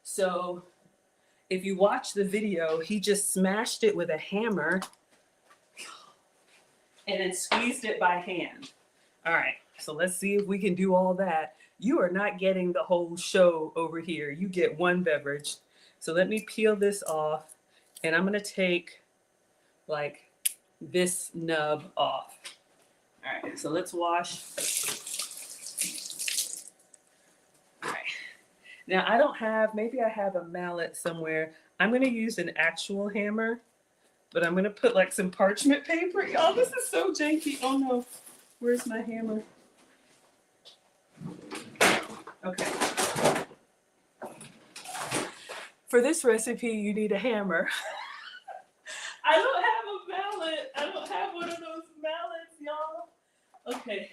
So if you watch the video, he just smashed it with a hammer and then squeezed it by hand. All right, so let's see if we can do all that. You are not getting the whole show over here. You get one beverage. So let me peel this off and I'm gonna take like this nub off. All right, so let's wash. All right, now I don't have, maybe I have a mallet somewhere. I'm gonna use an actual hammer, but I'm gonna put like some parchment paper. Y'all, this is so janky. Oh no, where's my hammer? Okay. For this recipe, you need a hammer. I don't have a mallet. I don't have one of those mallets, y'all. Okay,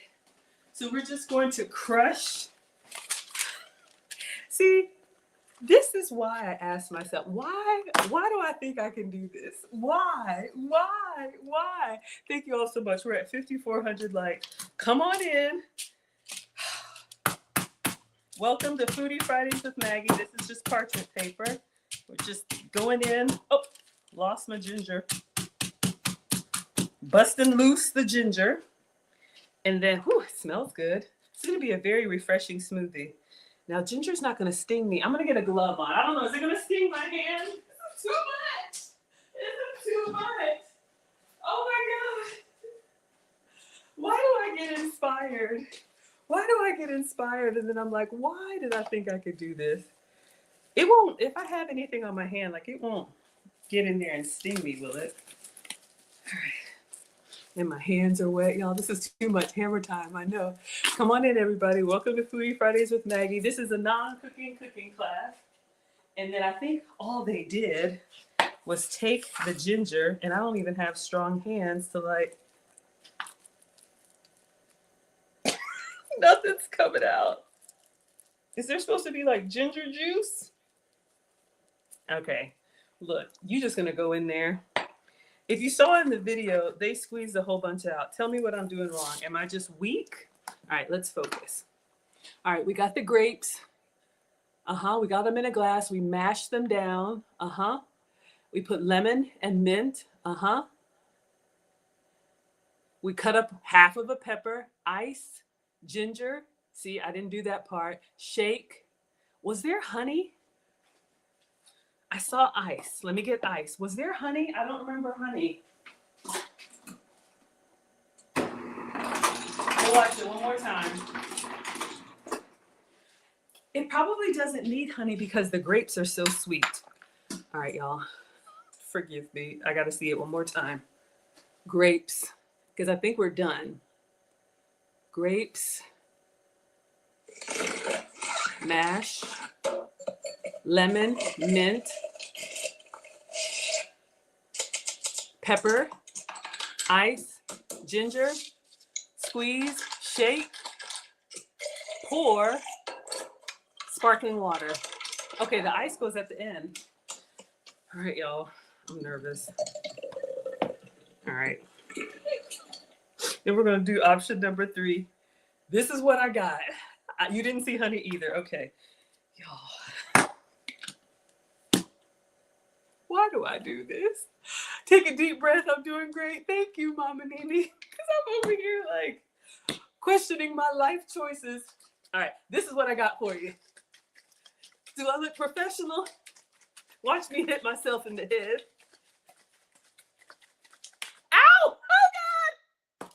so we're just going to crush. See, this is why I asked myself, why do I think I can do this? Why? Thank you all so much. We're at 5,400 likes. Come on in. Welcome to Foodie Fridays with Maggie. This is just parchment paper. We're just going in. Oh, lost my ginger. Busting loose the ginger. And then, whew, it smells good. It's going to be a very refreshing smoothie. Now, ginger's not going to sting me. I'm going to get a glove on. I don't know. Is it going to sting my hand? This is too much. This is too much. Oh my God. Why do I get inspired? And then I'm like, why did I think I could do this? It won't, if I have anything on my hand, like it won't get in there and sting me, will it? All right. And my hands are wet, y'all. This is too much hammer time, I know. Come on in, everybody. Welcome to Foodie Fridays with Maggie. This is a non-cooking cooking class. And then I think all they did was take the ginger, and I don't even have strong hands to like, nothing's coming out. Is there supposed to be like ginger juice? Okay, look, you're just gonna go in there. If you saw in the video, they squeezed a whole bunch out. Tell me what I'm doing wrong. Am I just weak? All right, let's focus. All right, we got the grapes. We got them in a glass. We mashed them down. We put lemon and mint. We cut up half of a pepper, ice, ginger. See, I didn't do that part. Shake. Was there honey? I saw ice. Let me get ice. Was there honey? I don't remember honey. We'll watch it one more time. It probably doesn't need honey because the grapes are so sweet. All right, y'all. Forgive me. I got to see it one more time. Grapes, because I think we're done. Grapes. Mash. Lemon, mint, pepper, ice, ginger, squeeze, shake, pour, sparkling water. Okay, the ice goes at the end. All right, y'all, I'm nervous. All right. Then we're gonna do option number 3. This is what I got. You didn't see honey either, okay. Y'all. Why do I do this? Take a deep breath. I'm doing great. Thank you, Mama Nini. Because I'm over here like questioning my life choices. All right, this is what I got for you. Do I look professional? Watch me hit myself in the head. Ow! Oh, God!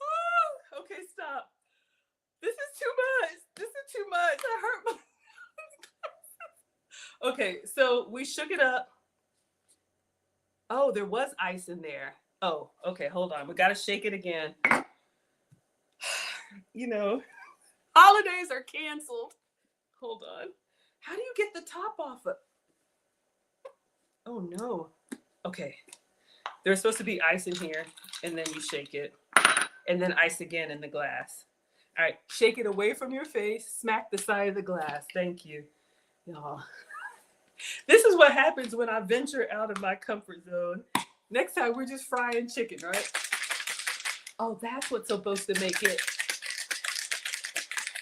Oh, okay, stop. This is too much. This is too much. I hurt my... Okay, so we shook it up. Oh, there was ice in there. Oh, okay, hold on. We got to shake it again. You know, holidays are canceled. Hold on. How do you get the top off of... Oh, no. Okay. There's supposed to be ice in here, and then you shake it. And then ice again in the glass. All right, shake it away from your face. Smack the side of the glass. Thank you, y'all. This is what happens when I venture out of my comfort zone. Next time, we're just frying chicken, right? Oh, that's what's supposed to make it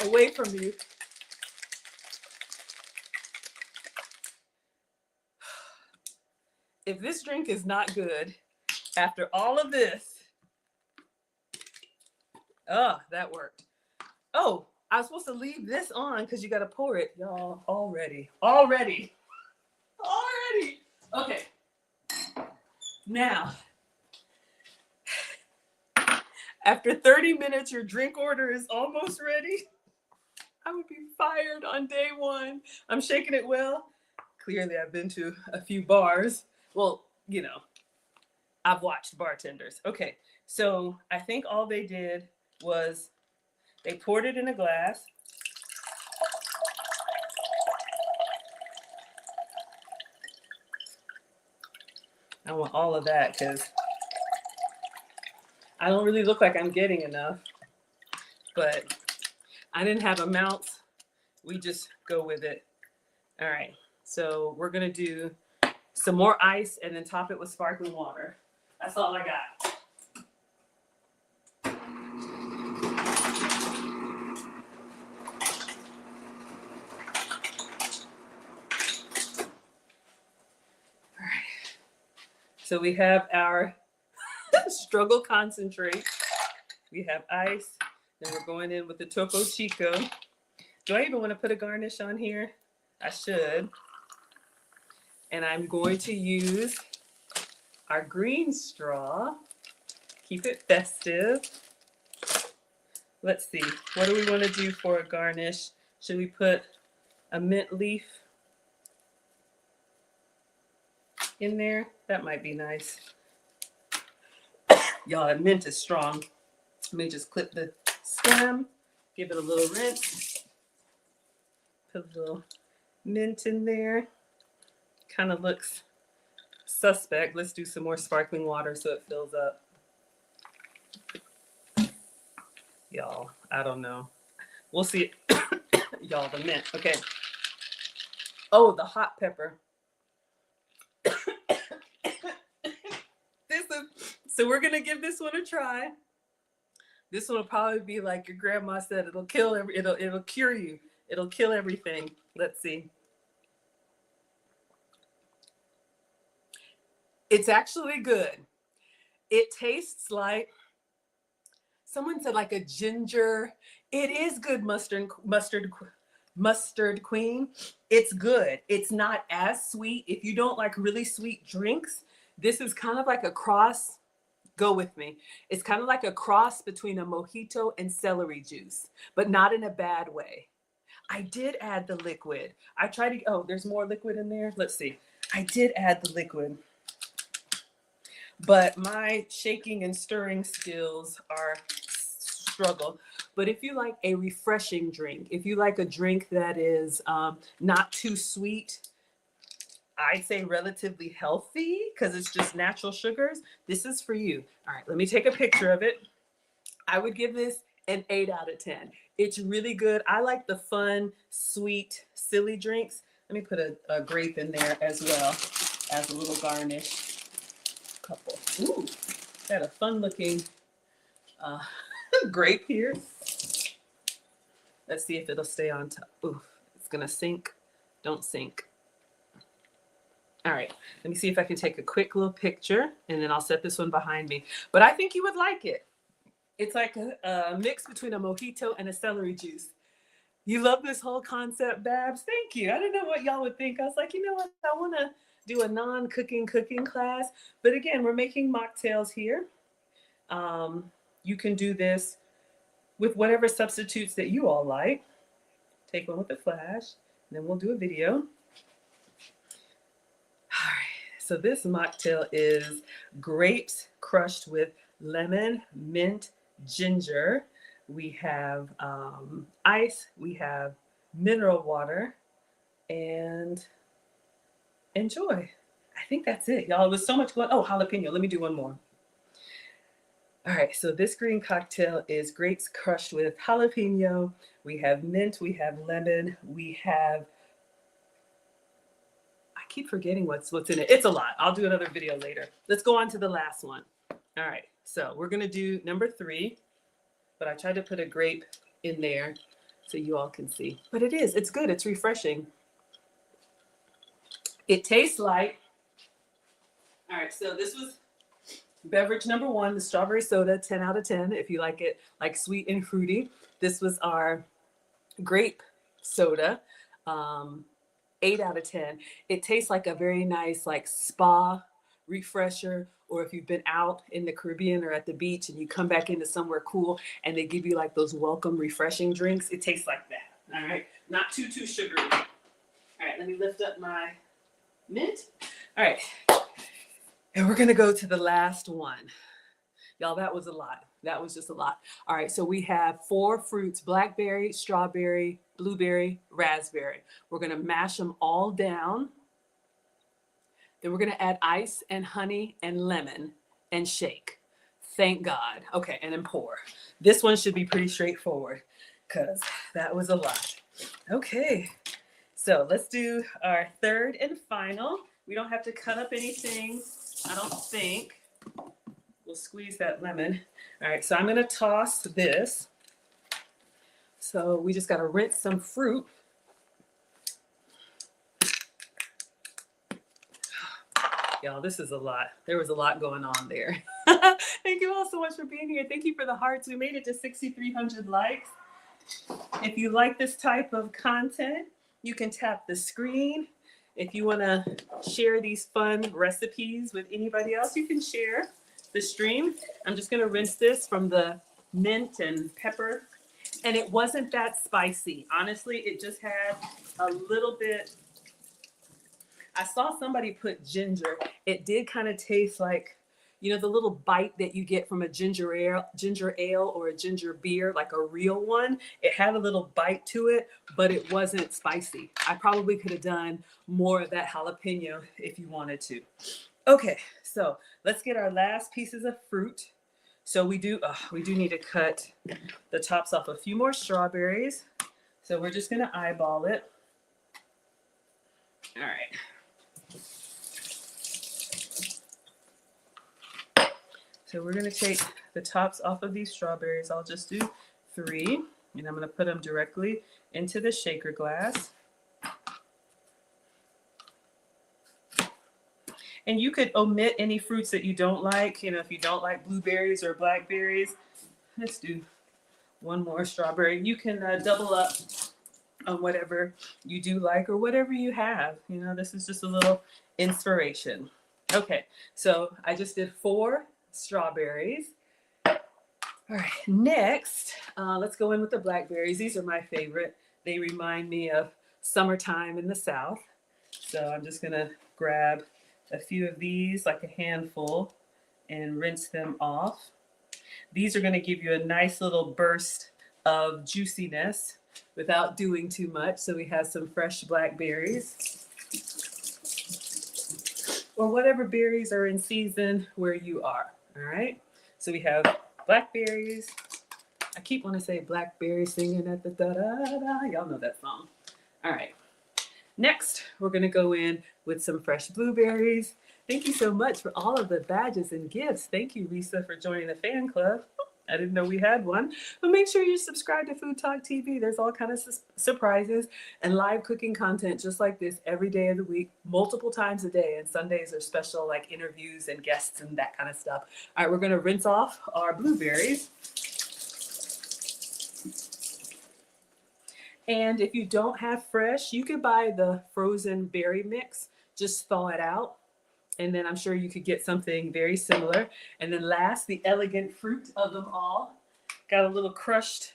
away from you. If this drink is not good, after all of this, that worked. Oh, I was supposed to leave this on because you got to pour it. Y'all, already. Okay. Now, after 30 minutes, your drink order is almost ready. I would be fired on day 1. I'm shaking it well. Clearly, I've been to a few bars. Well, you know, I've watched bartenders. Okay, so I think all they did was they poured it in a glass. I want all of that because I don't really look like I'm getting enough, but I didn't have amounts. We just go with it. All right, so we're gonna do some more ice and then top it with sparkling water. That's all I got. So we have our struggle concentrate. We have ice. Then we're going in with the Topo Chico. Do I even want to put a garnish on here? I should. And I'm going to use our green straw. Keep it festive. Let's see. What do we want to do for a garnish? Should we put a mint leaf? in there. That might be nice. Y'all, that mint is strong. Let me just clip the stem, give it a little rinse, put a little mint in there. Kind of looks suspect. Let's do some more sparkling water so it fills up. Y'all, I don't know. We'll see. Y'all, the mint. Okay. Oh, the hot pepper. So we're gonna give this one a try. This one will probably be like your grandma said. It'll kill it'll cure you. It'll kill everything. Let's see. It's actually good. It tastes like, someone said like a ginger. It is good mustard queen. It's good. It's not as sweet. If you don't like really sweet drinks, this is kind of like a cross. Go with me. It's kind of like a cross between a mojito and celery juice, but not in a bad way. I did add the liquid. I tried to, oh, there's more liquid in there. Let's see. I did add the liquid, but my shaking and stirring skills are struggle. But if you like a refreshing drink, if you like a drink that is not too sweet, I'd say relatively healthy because it's just natural sugars, this is for you. All right, let me take a picture of it. I would give this an 8 out of 10. It's really good. I like the fun, sweet, silly drinks. Let me put a grape in there as well as a little garnish. Couple. Ooh, got a fun looking grape here. Let's see if it'll stay on top. Ooh, it's gonna sink. Don't sink. All right, let me see if I can take a quick little picture and then I'll set this one behind me. But I think you would like it. It's like a mix between a mojito and a celery juice. You love this whole concept, Babs? Thank you. I don't know what y'all would think. I was like, you know what? I want to do a non-cooking cooking class. But again, we're making mocktails here. You can do this with whatever substitutes that you all like. Take one with a flash, and then we'll do a video. All right, so this mocktail is grapes crushed with lemon, mint, ginger. We have ice, we have mineral water, and enjoy. I think that's it, y'all. There's so much going. Oh, jalapeno. Let me do one more. All right, so this green cocktail is grapes crushed with jalapeno. We have mint, we have lemon, we have, I keep forgetting what's in it. It's a lot. I'll do another video later. Let's go on to the last one. All right, so we're gonna do number 3, but I tried to put a grape in there so you all can see. But it's good, it's refreshing. It tastes like, all right, so this was beverage number 1, the strawberry soda, 10 out of 10. If you like it like sweet and fruity. This was our grape soda, 8 out of 10. It tastes like a very nice like spa refresher, or if you've been out in the Caribbean or at the beach and you come back into somewhere cool and they give you like those welcome refreshing drinks, it tastes like that. All right, not too sugary. All right, let me lift up my mint. All right, and we're gonna go to the last one. Y'all, that was a lot. That was just a lot. All right, so we have 4 fruits: blackberry, strawberry, blueberry, raspberry. We're gonna mash them all down. Then we're gonna add ice and honey and lemon and shake. Thank God. Okay, and then pour. This one should be pretty straightforward because that was a lot. Okay, so let's do our third and final. We don't have to cut up anything, I don't think. We'll squeeze that lemon. All right, so I'm gonna toss this. So we just gotta rinse some fruit. Y'all, this is a lot. There was a lot going on there. Thank you all so much for being here. Thank you for the hearts. We made it to 6,300 likes. If you like this type of content, you can tap the screen. If you wanna share these fun recipes with anybody else, you can share the stream. I'm just gonna rinse this from the mint and pepper. And it wasn't that spicy. Honestly, it just had a little bit I saw somebody put ginger. It did kind of taste like, you know, the little bite that you get from a ginger ale or a ginger beer, like a real one. It had a little bite to it, but it wasn't spicy. I probably could have done more of that jalapeno if you wanted to. Okay, so let's get our last pieces of fruit. So we do need to cut the tops off a few more strawberries. So we're just gonna eyeball it. All right. So we're gonna take the tops off of these strawberries. I'll just do 3, and I'm gonna put them directly into the shaker glass. And you could omit any fruits that you don't like. You know, if you don't like blueberries or blackberries, let's do 1 more strawberry. You can double up on whatever you do like or whatever you have. You know, this is just a little inspiration. Okay, so I just did 4 strawberries. All right, next, let's go in with the blackberries. These are my favorite. They remind me of summertime in the South. So I'm just gonna grab a few of these, like a handful, and rinse them off. These are gonna give you a nice little burst of juiciness without doing too much. So we have some fresh blackberries, or whatever berries are in season where you are. All right, so we have blackberries. I keep wanting to say blackberry singing at the da-da-da. Y'all know that song. All right, next we're gonna go in with some fresh blueberries. Thank you so much for all of the badges and gifts. Thank you, Risa, for joining the fan club. I didn't know we had one. But make sure you subscribe to Food Talk TV. There's all kinds of surprises and live cooking content just like this every day of the week, multiple times a day. And Sundays are special, like interviews and guests and that kind of stuff. All right, we're gonna rinse off our blueberries. And if you don't have fresh, you could buy the frozen berry mix. Just thaw it out. And then I'm sure you could get something very similar. And then last, the elegant fruit of them all. Got a little crushed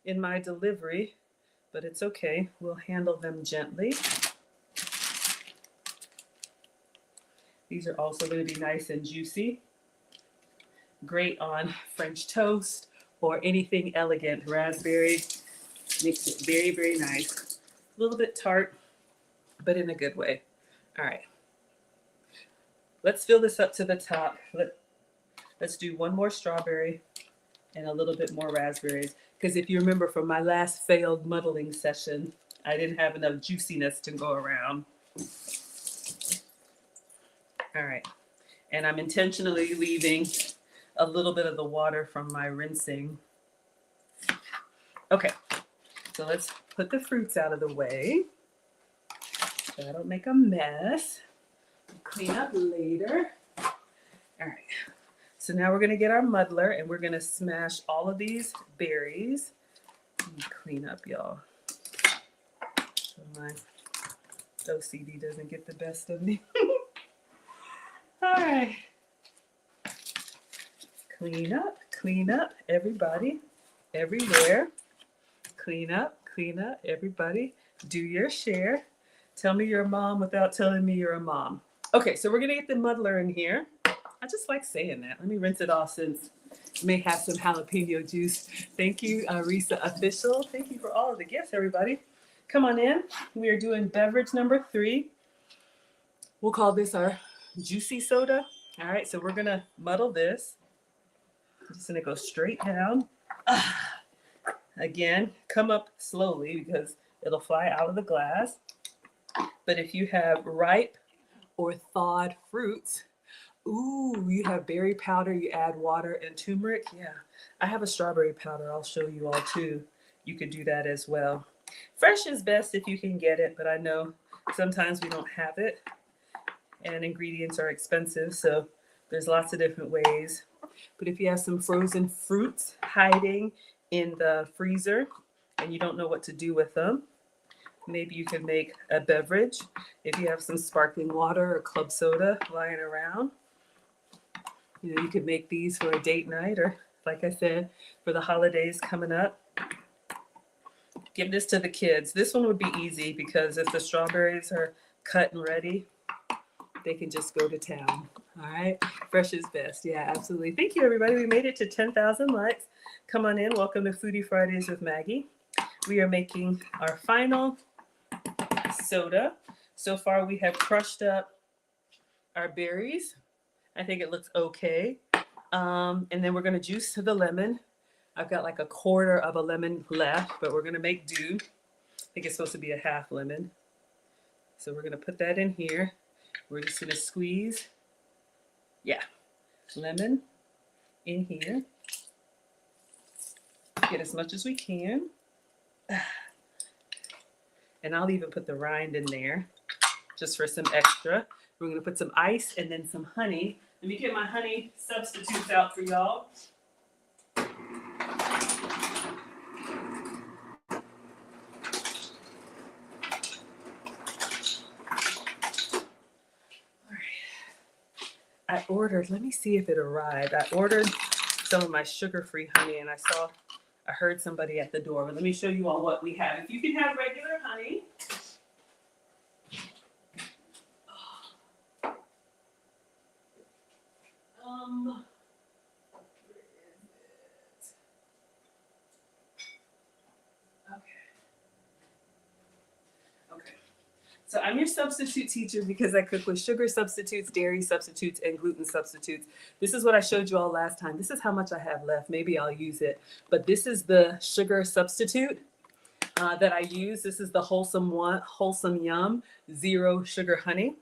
in my delivery, but it's okay. We'll handle them gently. These are also going to be nice and juicy. Great on French toast or anything elegant. Raspberry makes it very, very nice. A little bit tart, but in a good way. All right. Let's fill this up to the top. Let's do 1 more strawberry and a little bit more raspberries. Because if you remember from my last failed muddling session, I didn't have enough juiciness to go around. All right. And I'm intentionally leaving a little bit of the water from my rinsing. Okay. So let's put the fruits out of the way so I don't make a mess. Clean up later. All right. So now we're going to get our muddler and we're going to smash all of these berries. Let me clean up, y'all, so my OCD doesn't get the best of me. All right. Clean up, everybody, everywhere. Clean up, everybody. Do your share. Tell me you're a mom without telling me you're a mom. Okay, so we're gonna get the muddler in here. I just like saying that. Let me rinse it off since it may have some jalapeno juice. Thank you, Risa Official. Thank you for all of the gifts, everybody. Come on in. We are doing beverage number 3. We'll call this our juicy soda. All right, so we're gonna muddle this. I'm just gonna go straight down. Again, come up slowly because it'll fly out of the glass. But if you have ripe or thawed fruits, ooh, you have berry powder, you add water and turmeric. Yeah, I have a strawberry powder. I'll show you all too. You could do that as well. Fresh is best if you can get it, but I know sometimes we don't have it and ingredients are expensive. So there's lots of different ways. But if you have some frozen fruits hiding in the freezer and you don't know what to do with them, maybe you can make a beverage. If you have some sparkling water or club soda lying around, you know, you could make these for a date night or, like I said, for the holidays coming up. Give this to the kids. This one would be easy because if the strawberries are cut and ready, they can just go to town. All right. Fresh is best. Yeah, absolutely. Thank you, everybody. We made it to 10,000 likes. Come on in. Welcome to Foodie Fridays with Maggie. We are making our final soda. So far, we have crushed up our berries. I think it looks okay. And then we're going to juice the lemon. I've got like a quarter of a lemon left, but we're going to make do. I think it's supposed to be a half lemon. So we're going to put that in here. We're just going to squeeze, lemon in here. Get as much as we can. And I'll even put the rind in there just for some extra. We're going to put some ice and then some honey. Let me get my honey substitutes out for y'all. I ordered, let me see if it arrived. I ordered some of my sugar-free honey and I heard somebody at the door. But let me show you all what we have. If you can have regular honey. So I'm your substitute teacher because I cook with sugar substitutes, dairy substitutes, and gluten substitutes. This is what I showed you all last time. This is how much I have left. Maybe I'll use it. But this is the sugar substitute that I use. This is the Wholesome Yum Zero Sugar Honey.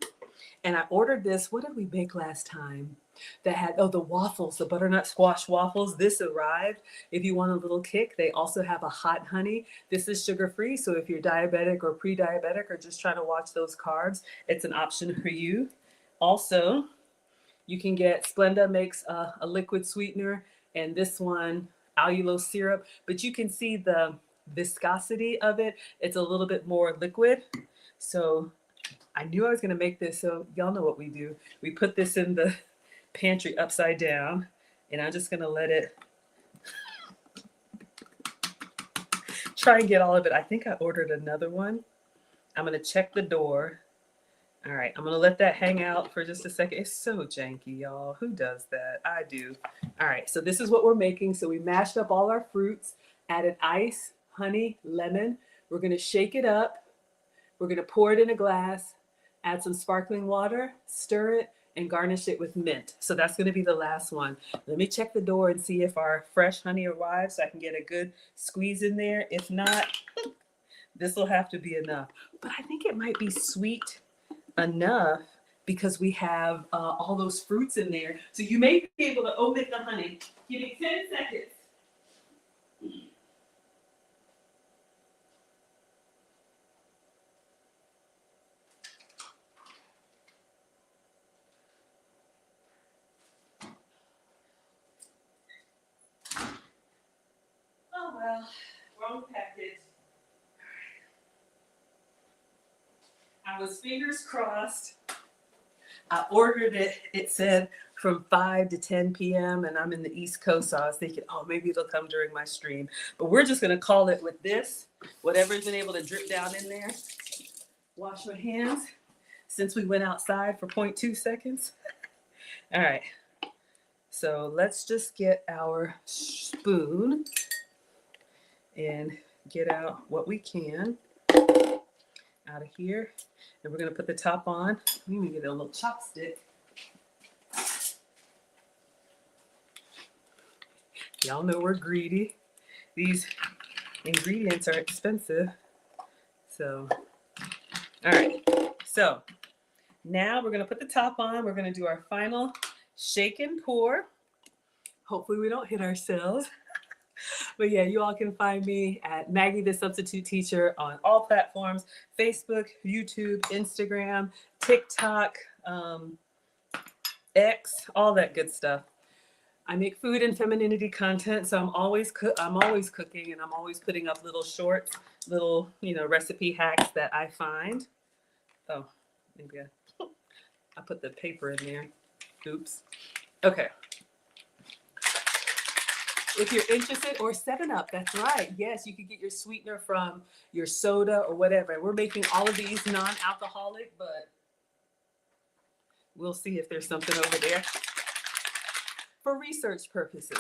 And I ordered this. What did we make last time? That had, the waffles, the butternut squash waffles. This arrived. If you want a little kick, they also have a hot honey. This is sugar-free, so if you're diabetic or pre-diabetic or just trying to watch those carbs, it's an option for you. Also, you can get, Splenda makes a liquid sweetener, and this one, allulose syrup, but you can see the viscosity of it. It's a little bit more liquid. So I knew I was going to make this, so y'all know what we do. We put this in the pantry upside down, and I'm just gonna let it try and get all of it. I think I ordered another one. I'm gonna check the door. All right, I'm gonna let that hang out for just a second. It's so janky, y'all. Who does that? I do. All right, so this is what we're making. So we mashed up all our fruits, added ice, honey, lemon. We're gonna shake it up. We're gonna pour it in a glass, add some sparkling water, stir it, and garnish it with mint. So that's going to be the last one. Let me check the door and see if our fresh honey arrives so I can get a good squeeze in there. If not, this will have to be enough. But I think it might be sweet enough because we have all those fruits in there. So you may be able to omit the honey. Give me 10 seconds. Oh, well, wrong package. I was fingers crossed. I ordered it. It said from 5 to 10 p.m. and I'm in the East Coast, so I was thinking, maybe it'll come during my stream. But we're just going to call it with this. Whatever's been able to drip down in there. Wash my hands since we went outside for 0.2 seconds. All right. So let's just get our spoon and get out what we can out of here. And we're going to put the top on. Let me get a little chopstick. Y'all know we're greedy. These ingredients are expensive. So, all right. So now we're going to put the top on. We're going to do our final shake and pour. Hopefully we don't hit ourselves. But yeah, you all can find me at Maggie the Substitute Teacher on all platforms: Facebook, YouTube, Instagram, TikTok, X, all that good stuff. I make food and femininity content, so I'm always cooking, and I'm always putting up little shorts, little recipe hacks that I find. Oh, maybe I put the paper in there. Oops. Okay. If you're interested, or 7-Up, that's right. Yes, you can get your sweetener from your soda or whatever. We're making all of these non-alcoholic, but We'll see if there's something over there for research purposes.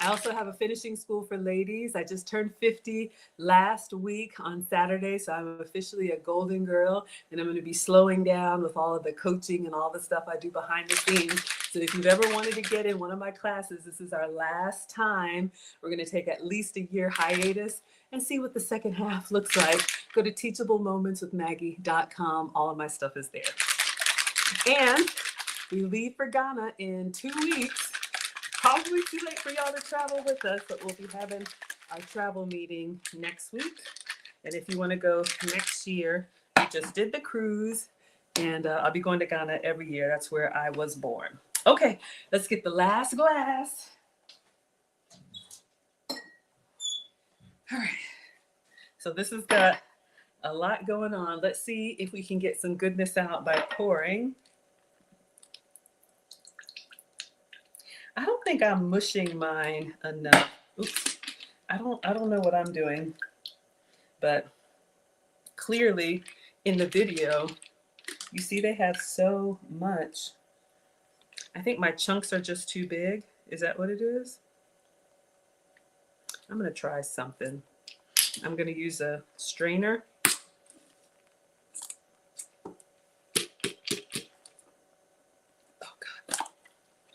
I also have a finishing school for ladies. I just turned 50 last week on Saturday, so I'm officially a golden girl, and I'm going to be slowing down with all of the coaching and all the stuff I do behind the scenes. So if you've ever wanted to get in one of my classes, this is our last time. We're going to take at least a year hiatus and see what the second half looks like. Go to teachablemomentswithmaggie.com. All of my stuff is there. And we leave for Ghana in 2 weeks. Probably too late for y'all to travel with us, but we'll be having our travel meeting next week. And if you want to go next year, we just did the cruise, and I'll be going to Ghana every year. That's where I was born. Okay, let's get the last glass. All right, so this has got a lot going on. Let's see if we can get some goodness out by pouring. I don't think I'm mushing mine enough. Oops. I don't know what I'm doing, but clearly in the video, you see they have so much. I think my chunks are just too big. Is that what it is? I'm gonna try something. I'm gonna use a strainer.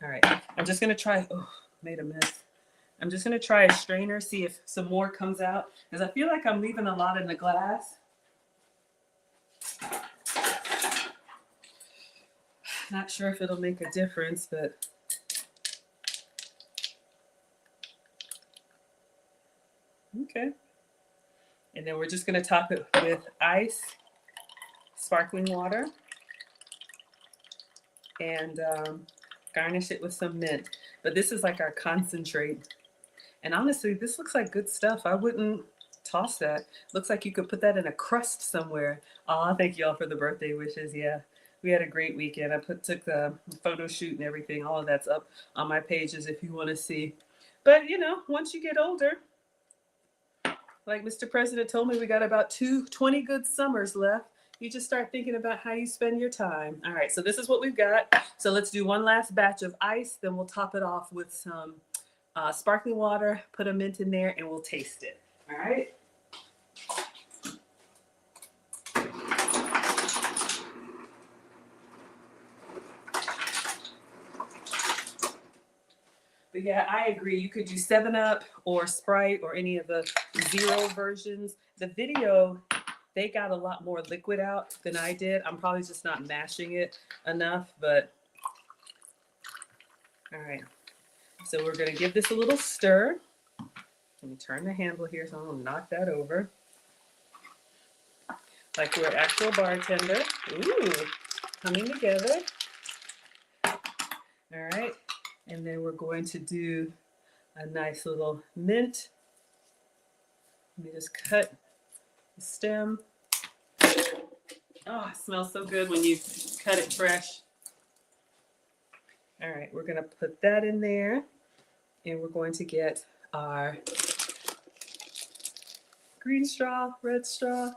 All right, I'm just gonna try, oh, made a mess. I'm just gonna try a strainer, see if some more comes out, because I feel like I'm leaving a lot in the glass. Not sure if it'll make a difference, but. Okay. And then we're just gonna top it with ice, sparkling water, and garnish it with some mint. But this is like our concentrate. And honestly, this looks like good stuff. I wouldn't toss that. Looks like you could put that in a crust somewhere. Oh, thank you all for the birthday wishes. Yeah, we had a great weekend. I took the photo shoot and everything. All of that's up on my pages if you want to see. But you know, once you get older, like Mr. President told me, we got about 20 good summers left. You just start thinking about how you spend your time. All right, so this is what we've got. So let's do one last batch of ice, then we'll top it off with some sparkling water, put a mint in there, and we'll taste it. All right. But yeah, I agree. You could do 7-Up or Sprite or any of the zero versions. The video, they got a lot more liquid out than I did. I'm probably just not mashing it enough, but all right. So we're gonna give this a little stir. Let me turn the handle here so I don't knock that over. Like we're an actual bartender. Ooh, coming together. All right. And then we're going to do a nice little mint. Let me just cut the stem. Oh, it smells so good when you cut it fresh. All right, we're gonna put that in there, and we're going to get our green straw, red straw.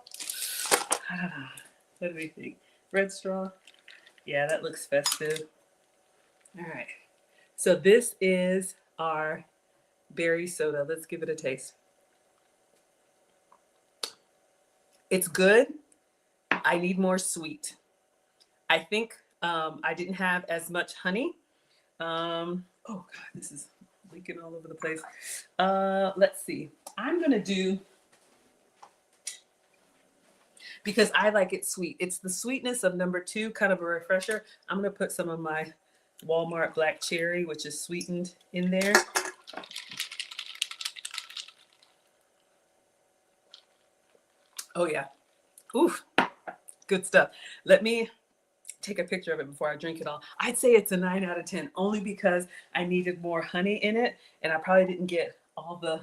What do we think? Red straw? Yeah, that looks festive. All right, so this is our berry soda. Let's give it a taste. It's good. I need more sweet. I think I didn't have as much honey. Oh God, this is leaking all over the place. Let's see. I'm gonna do, because I like it sweet. It's the sweetness of number 2, kind of a refresher. I'm gonna put some of my Walmart black cherry, which is sweetened, in there. Oh yeah. Oof. Good stuff. Let me take a picture of it before I drink it all. I'd say it's a 9 out of 10, only because I needed more honey in it, and I probably didn't get all the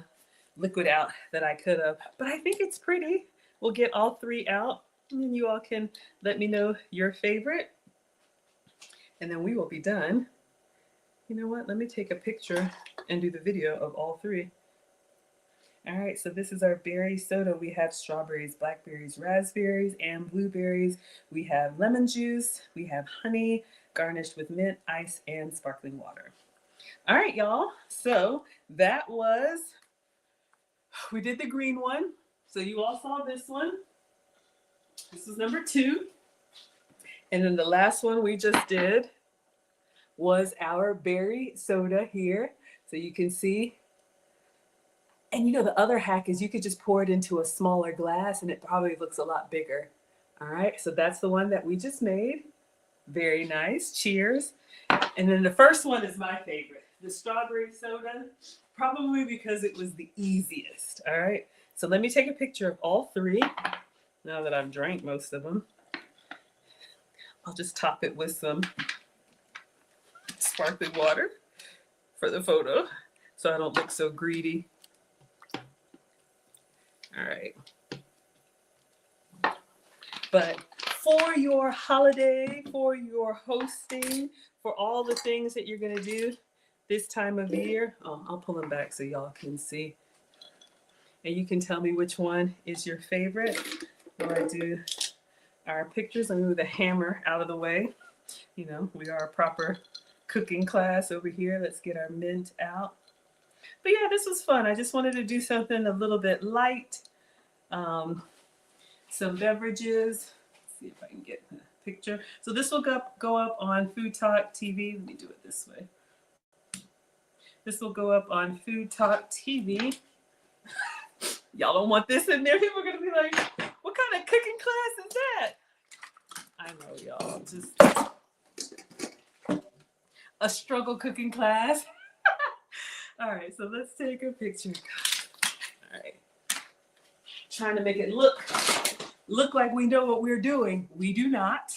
liquid out that I could have. But I think it's pretty. We'll get all 3 out, and then you all can let me know your favorite, and then we will be done. You know what? Let me take a picture and do the video of all 3. All right, so this is our berry soda. We have strawberries, blackberries, raspberries, and blueberries. We have lemon juice. We have honey garnished with mint, ice, and sparkling water. All right, y'all. So that was, we did the green one. So you all saw this one. This is number 2. And then the last one we just did was our berry soda here. So you can see. And you know, the other hack is you could just pour it into a smaller glass and it probably looks a lot bigger. All right, so that's the one that we just made. Very nice. Cheers. And then the first one is my favorite, the strawberry soda, probably because it was the easiest. All right, so let me take a picture of all 3. Now that I've drank most of them, I'll just top it with some sparkling water for the photo so I don't look so greedy. All right. But for your holiday, for your hosting, for all the things that you're going to do this time of year, I'll pull them back so y'all can see. And you can tell me which one is your favorite. While I do our pictures, let me move the hammer out of the way. You know, we are a proper cooking class over here. Let's get our mint out. But yeah, this was fun. I just wanted to do something a little bit light. Some beverages. Let's see if I can get the picture. So this will go up on Food Talk TV. Let me do it this way. This will go up on Food Talk TV. Y'all don't want this in there. People are going to be like, what kind of cooking class is that? I know, y'all. Just a struggle cooking class. All right, so let's take a picture. All right. Trying to make it look like we know what we're doing. We do not.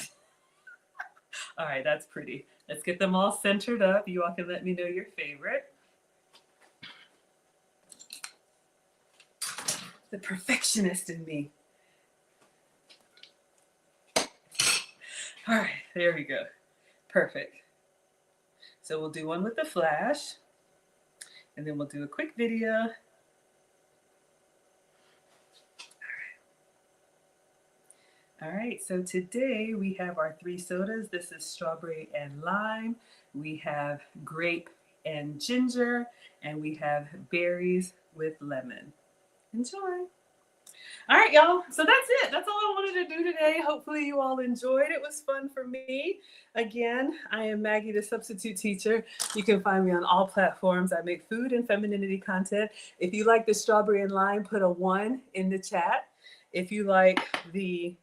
All right, that's pretty. Let's get them all centered up. You all can let me know your favorite. The perfectionist in me. All right, there we go. Perfect. So we'll do one with the flash, and then we'll do a quick video. All right, so today we have our 3 sodas. This is strawberry and lime. We have grape and ginger, and we have berries with lemon. Enjoy. All right, y'all. So that's it. That's all I wanted to do today. Hopefully you all enjoyed. It was fun for me. Again, I am Maggie, the substitute teacher. You can find me on all platforms. I make food and femininity content. If you like the strawberry and lime, put a 1 in the chat. If you like the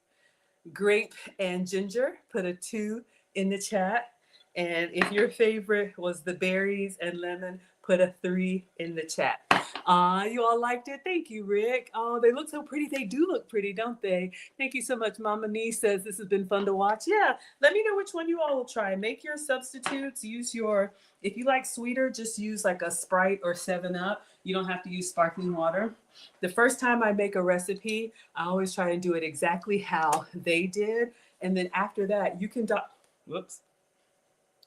grape and ginger, put a 2 in the chat. And if your favorite was the berries and lemon, put a 3 in the chat. You all liked it. Thank you, Rick. Oh, they look so pretty. They do look pretty, don't they? Thank you so much. Mama Nee says this has been fun to watch. Yeah, let me know which one you all will try. Make your substitutes. Use your, if you like sweeter, just use like a Sprite or 7-Up. You don't have to use sparkling water. The first time I make a recipe, I always try to do it exactly how they did. And then after that, you can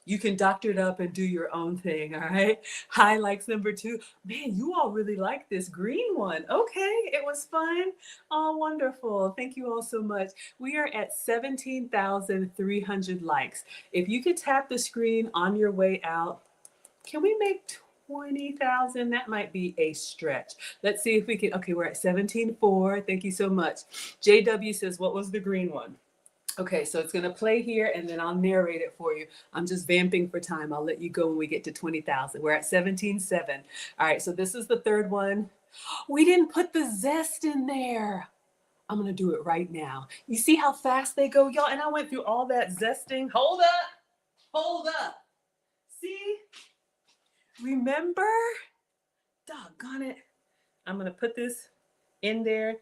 you can doctor it up and do your own thing, all right? Hi, likes number 2. Man, you all really like this green one. Okay, it was fun. Oh, wonderful. Thank you all so much. We are at 17,300 likes. If you could tap the screen on your way out, can we make 20,000? That might be a stretch. Let's see if we can. Okay, we're at 17,400. Thank you so much. JW says, what was the green one? Okay, so it's going to play here and then I'll narrate it for you. I'm just vamping for time. I'll let you go when we get to 20,000. We're at 17,700. All right, so this is the third one. We didn't put the zest in there. I'm going to do it right now. You see how fast they go, y'all? And I went through all that zesting. Hold up. Hold up. See? Remember? Doggone it. I'm going to put this in there.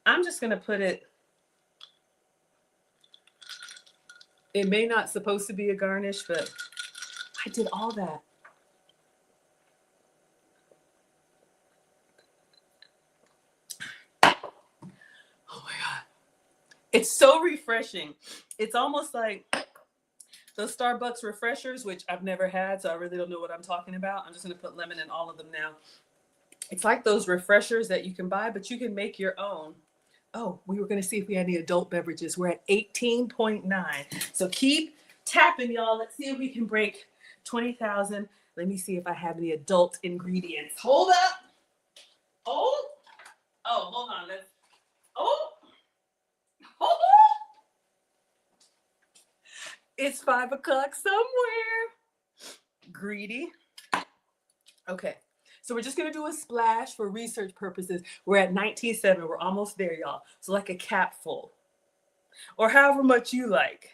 I'm just going to put it. It may not supposed to be a garnish, but I did all that. Oh my God. It's so refreshing. It's almost like those Starbucks refreshers, which I've never had, so I really don't know what I'm talking about. I'm just going to put lemon in all of them now. It's like those refreshers that you can buy, but you can make your own. Oh, we were going to see if we had any adult beverages. We're at 18.9. So keep tapping, y'all. Let's see if we can break 20,000. Let me see if I have any adult ingredients. Hold up. Oh, hold on. Oh, it's 5 o'clock somewhere. Greedy. Okay. So we're just going to do a splash for research purposes. We're at 19.7. We're almost there, y'all. So like a cap full. Or however much you like.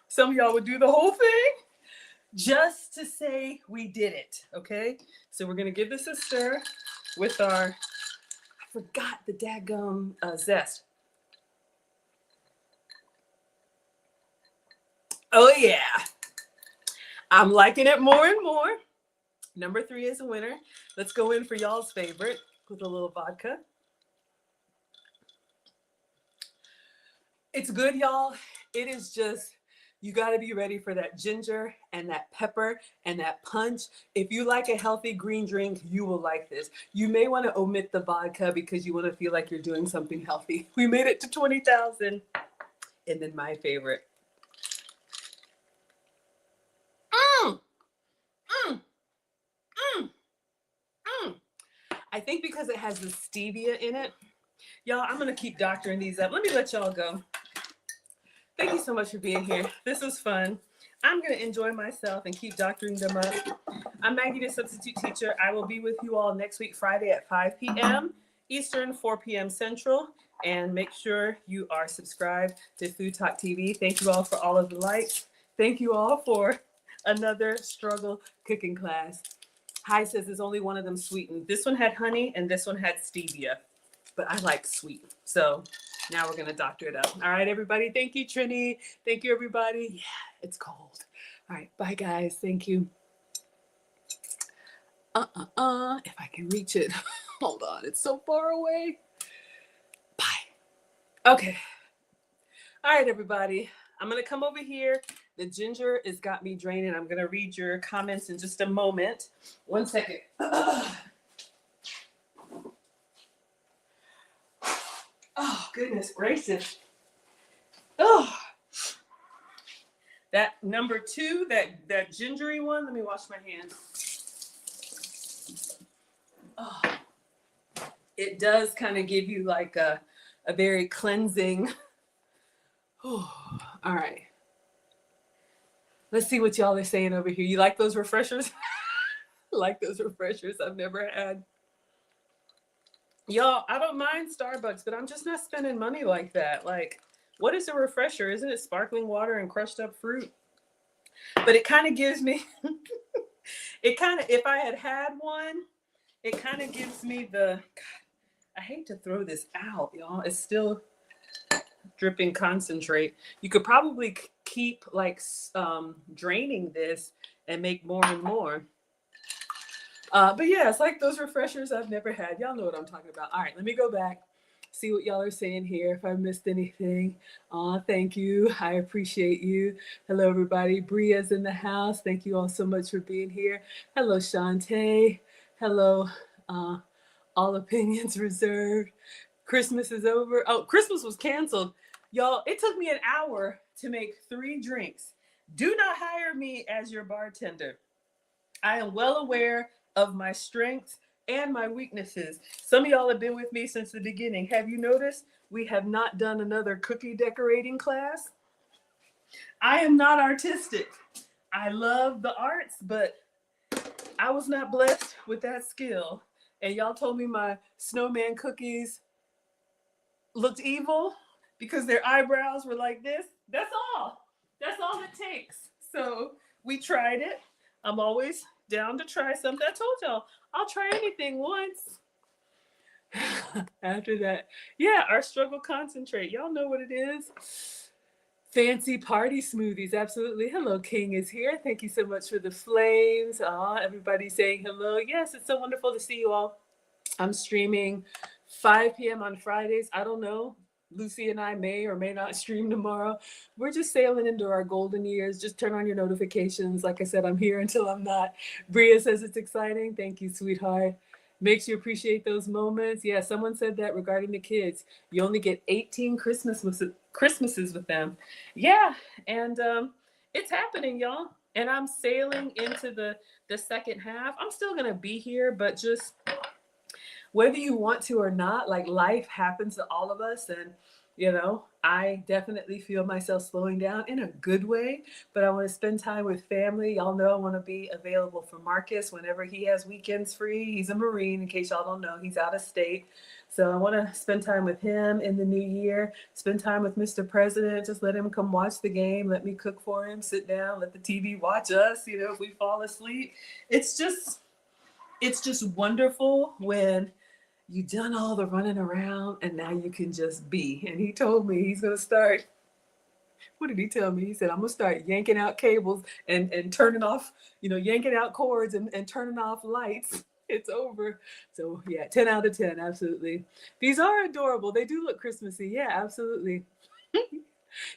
Some of y'all would do the whole thing just to say we did it, okay? So we're going to give this a stir with our, I forgot the daggum zest. Oh, yeah. I'm liking it more and more. Number 3 is a winner. Let's go in for y'all's favorite with a little vodka. It's good, y'all. It is just, you got to be ready for that ginger and that pepper and that punch. If you like a healthy green drink, you will like this. You may want to omit the vodka because you want to feel like you're doing something healthy. We made it to 20,000. And then my favorite. I think because it has the stevia in it. Y'all, I'm going to keep doctoring these up. Let me let y'all go. Thank you so much for being here. This was fun. I'm going to enjoy myself and keep doctoring them up. I'm Maggie, the substitute teacher. I will be with you all next week, Friday at 5 p.m. Eastern, 4 p.m. Central. And make sure you are subscribed to Food Talk TV. Thank you all for all of the likes. Thank you all for another struggle cooking class. Hi says there's only one of them sweetened. This one had honey and this one had stevia. But I like sweet. So now we're going to doctor it up. All right, everybody. Thank you, Trini. Thank you, everybody. Yeah, it's cold. All right. Bye, guys. Thank you. If I can reach it. Hold on. It's so far away. Bye. Okay. All right, everybody. I'm going to come over here. The ginger has got me draining. I'm going to read your comments in just a moment. 1 second. Oh, goodness gracious. Oh, that number 2, that gingery one. Let me wash my hands. Oh, it does kind of give you like a very cleansing. Oh, all right. Let's see what y'all are saying over here. You like those refreshers? Like those refreshers I've never had. Y'all, I don't mind Starbucks, but I'm just not spending money like that. Like, what is a refresher? Isn't it sparkling water and crushed up fruit? But it kind of gives me, if I had one, it kind of gives me the, I hate to throw this out, y'all. It's still dripping concentrate. You could probably keep like draining this and make more and more. But yeah, it's like those refreshers I've never had. Y'all know what I'm talking about. All right, let me go back, see what y'all are saying here. If I missed anything, thank you. I appreciate you. Hello, everybody. Bria's in the house. Thank you all so much for being here. Hello, Shantae. Hello, all opinions reserved. Christmas is over. Oh, Christmas was canceled. Y'all, it took me an hour to make 3 drinks. Do not hire me as your bartender. I am well aware of my strengths and my weaknesses. Some of y'all have been with me since the beginning. Have you noticed we have not done another cookie decorating class? I am not artistic. I love the arts, but I was not blessed with that skill. And y'all told me my snowman cookies looked evil because their eyebrows were like this. That's all. That's all it takes. So we tried it. I'm always down to try something. I told y'all, I'll try anything once. After that, yeah, our struggle concentrate. Y'all know what it is. Fancy party smoothies, absolutely. Hello, King is here. Thank you so much for the flames. Everybody saying hello. Yes, it's so wonderful to see you all. I'm streaming 5 p.m. on Fridays. I don't know. Lucy and I may or may not stream tomorrow. We're just sailing into our golden years. Just turn on your notifications. Like I said, I'm here until I'm not. Bria says it's exciting. Thank you, sweetheart. Makes you appreciate those moments. Yeah, someone said that regarding the kids. You only get 18 Christmases with them. Yeah, and it's happening, y'all. And I'm sailing into the second half. I'm still gonna be here, but just whether you want to or not, like life happens to all of us. And, I definitely feel myself slowing down in a good way, but I want to spend time with family. Y'all know I want to be available for Marcus whenever he has weekends free. He's a Marine, in case y'all don't know, he's out of state. So I want to spend time with him in the new year, spend time with Mr. President, just let him come watch the game, let me cook for him, sit down, let the TV watch us, if we fall asleep. It's just wonderful when you've done all the running around and now you can just be. And he told me he's going to start. What did he tell me? He said, I'm going to start yanking out cables and turning off, yanking out cords and turning off lights. It's over. So yeah, 10 out of 10. Absolutely. These are adorable. They do look Christmassy. Yeah, absolutely.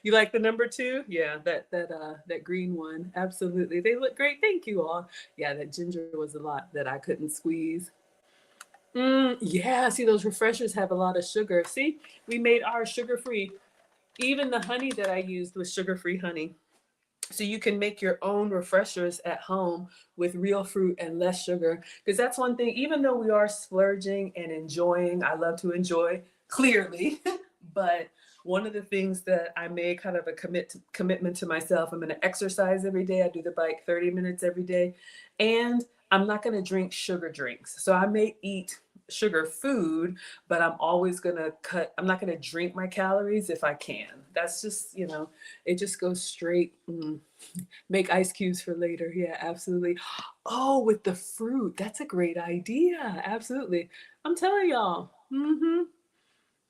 You like the number 2? Yeah, that green one. Absolutely. They look great. Thank you all. Yeah, that ginger was a lot that I couldn't squeeze. Yeah, see, those refreshers have a lot of sugar. See, we made ours sugar-free. Even the honey that I used was sugar-free honey. So you can make your own refreshers at home with real fruit and less sugar. Because that's one thing, even though we are splurging and enjoying, I love to enjoy, clearly. But one of the things that I made kind of a commitment to myself, I'm going to exercise every day. I do the bike 30 minutes every day. And I'm not going to drink sugar drinks. So I may eat sugar food, but I'm always going to I'm not going to drink my calories if I can. That's just, it just goes straight. Make ice cubes for later. Yeah, absolutely. Oh, with the fruit. That's a great idea. Absolutely. I'm telling y'all.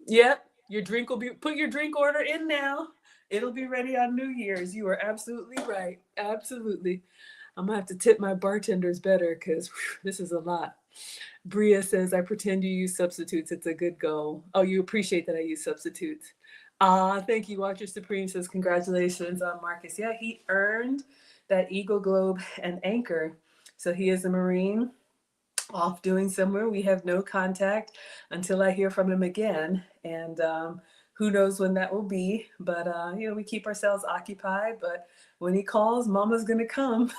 Yep. Your drink will be, put your drink order in now. It'll be ready on New Year's. You are absolutely right. Absolutely. I'm gonna have to tip my bartenders better because this is a lot. Bria says, I pretend you use substitutes. It's a good goal. Oh, you appreciate that I use substitutes. Thank you. Watcher Supreme says, congratulations on Marcus. Yeah, he earned that Eagle Globe and Anchor. So he is a Marine off doing somewhere. We have no contact until I hear from him again. And who knows when that will be. But, we keep ourselves occupied. But when he calls, mama's going to come.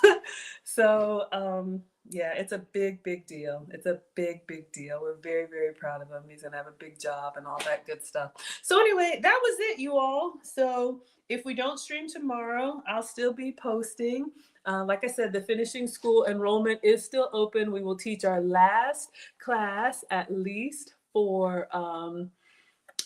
So, yeah, it's a big, big deal. It's a big, big deal. We're very, very proud of him. He's going to have a big job and all that good stuff. So anyway, that was it, you all. So if we don't stream tomorrow, I'll still be posting. Like I said, the finishing school enrollment is still open. We will teach our last class at least for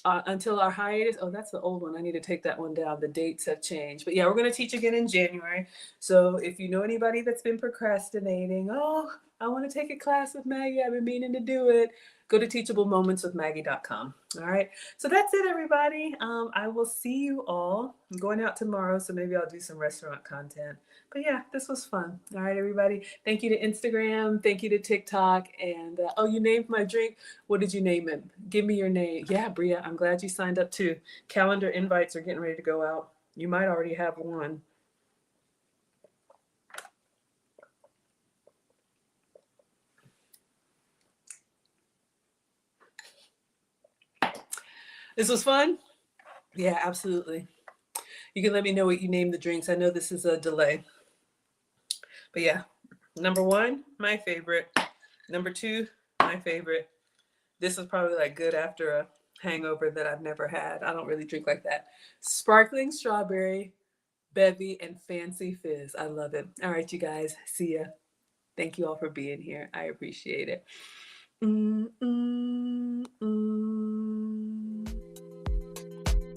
until our hiatus. Oh, that's the old one. I need to take that one down. The dates have changed. But yeah, we're going to teach again in January. So if you know anybody that's been procrastinating, oh, I want to take a class with Maggie, I've been meaning to do it, go to teachablemomentswithmaggie.com. All right. So that's it, everybody. I will see you all. I'm going out tomorrow, so maybe I'll do some restaurant content. But yeah, this was fun. All right, everybody. Thank you to Instagram. Thank you to TikTok. And oh, you named my drink. What did you name it? Give me your name. Yeah, Bria, I'm glad you signed up too. Calendar invites are getting ready to go out. You might already have one. This was fun? Yeah, absolutely. You can let me know what you name the drinks. I know this is a delay. But yeah, number 1, my favorite. Number 2, my favorite. This is probably like good after a hangover that I've never had. I don't really drink like that. Sparkling strawberry, bevy, and fancy fizz. I love it. All right, you guys. See ya. Thank you all for being here. I appreciate it.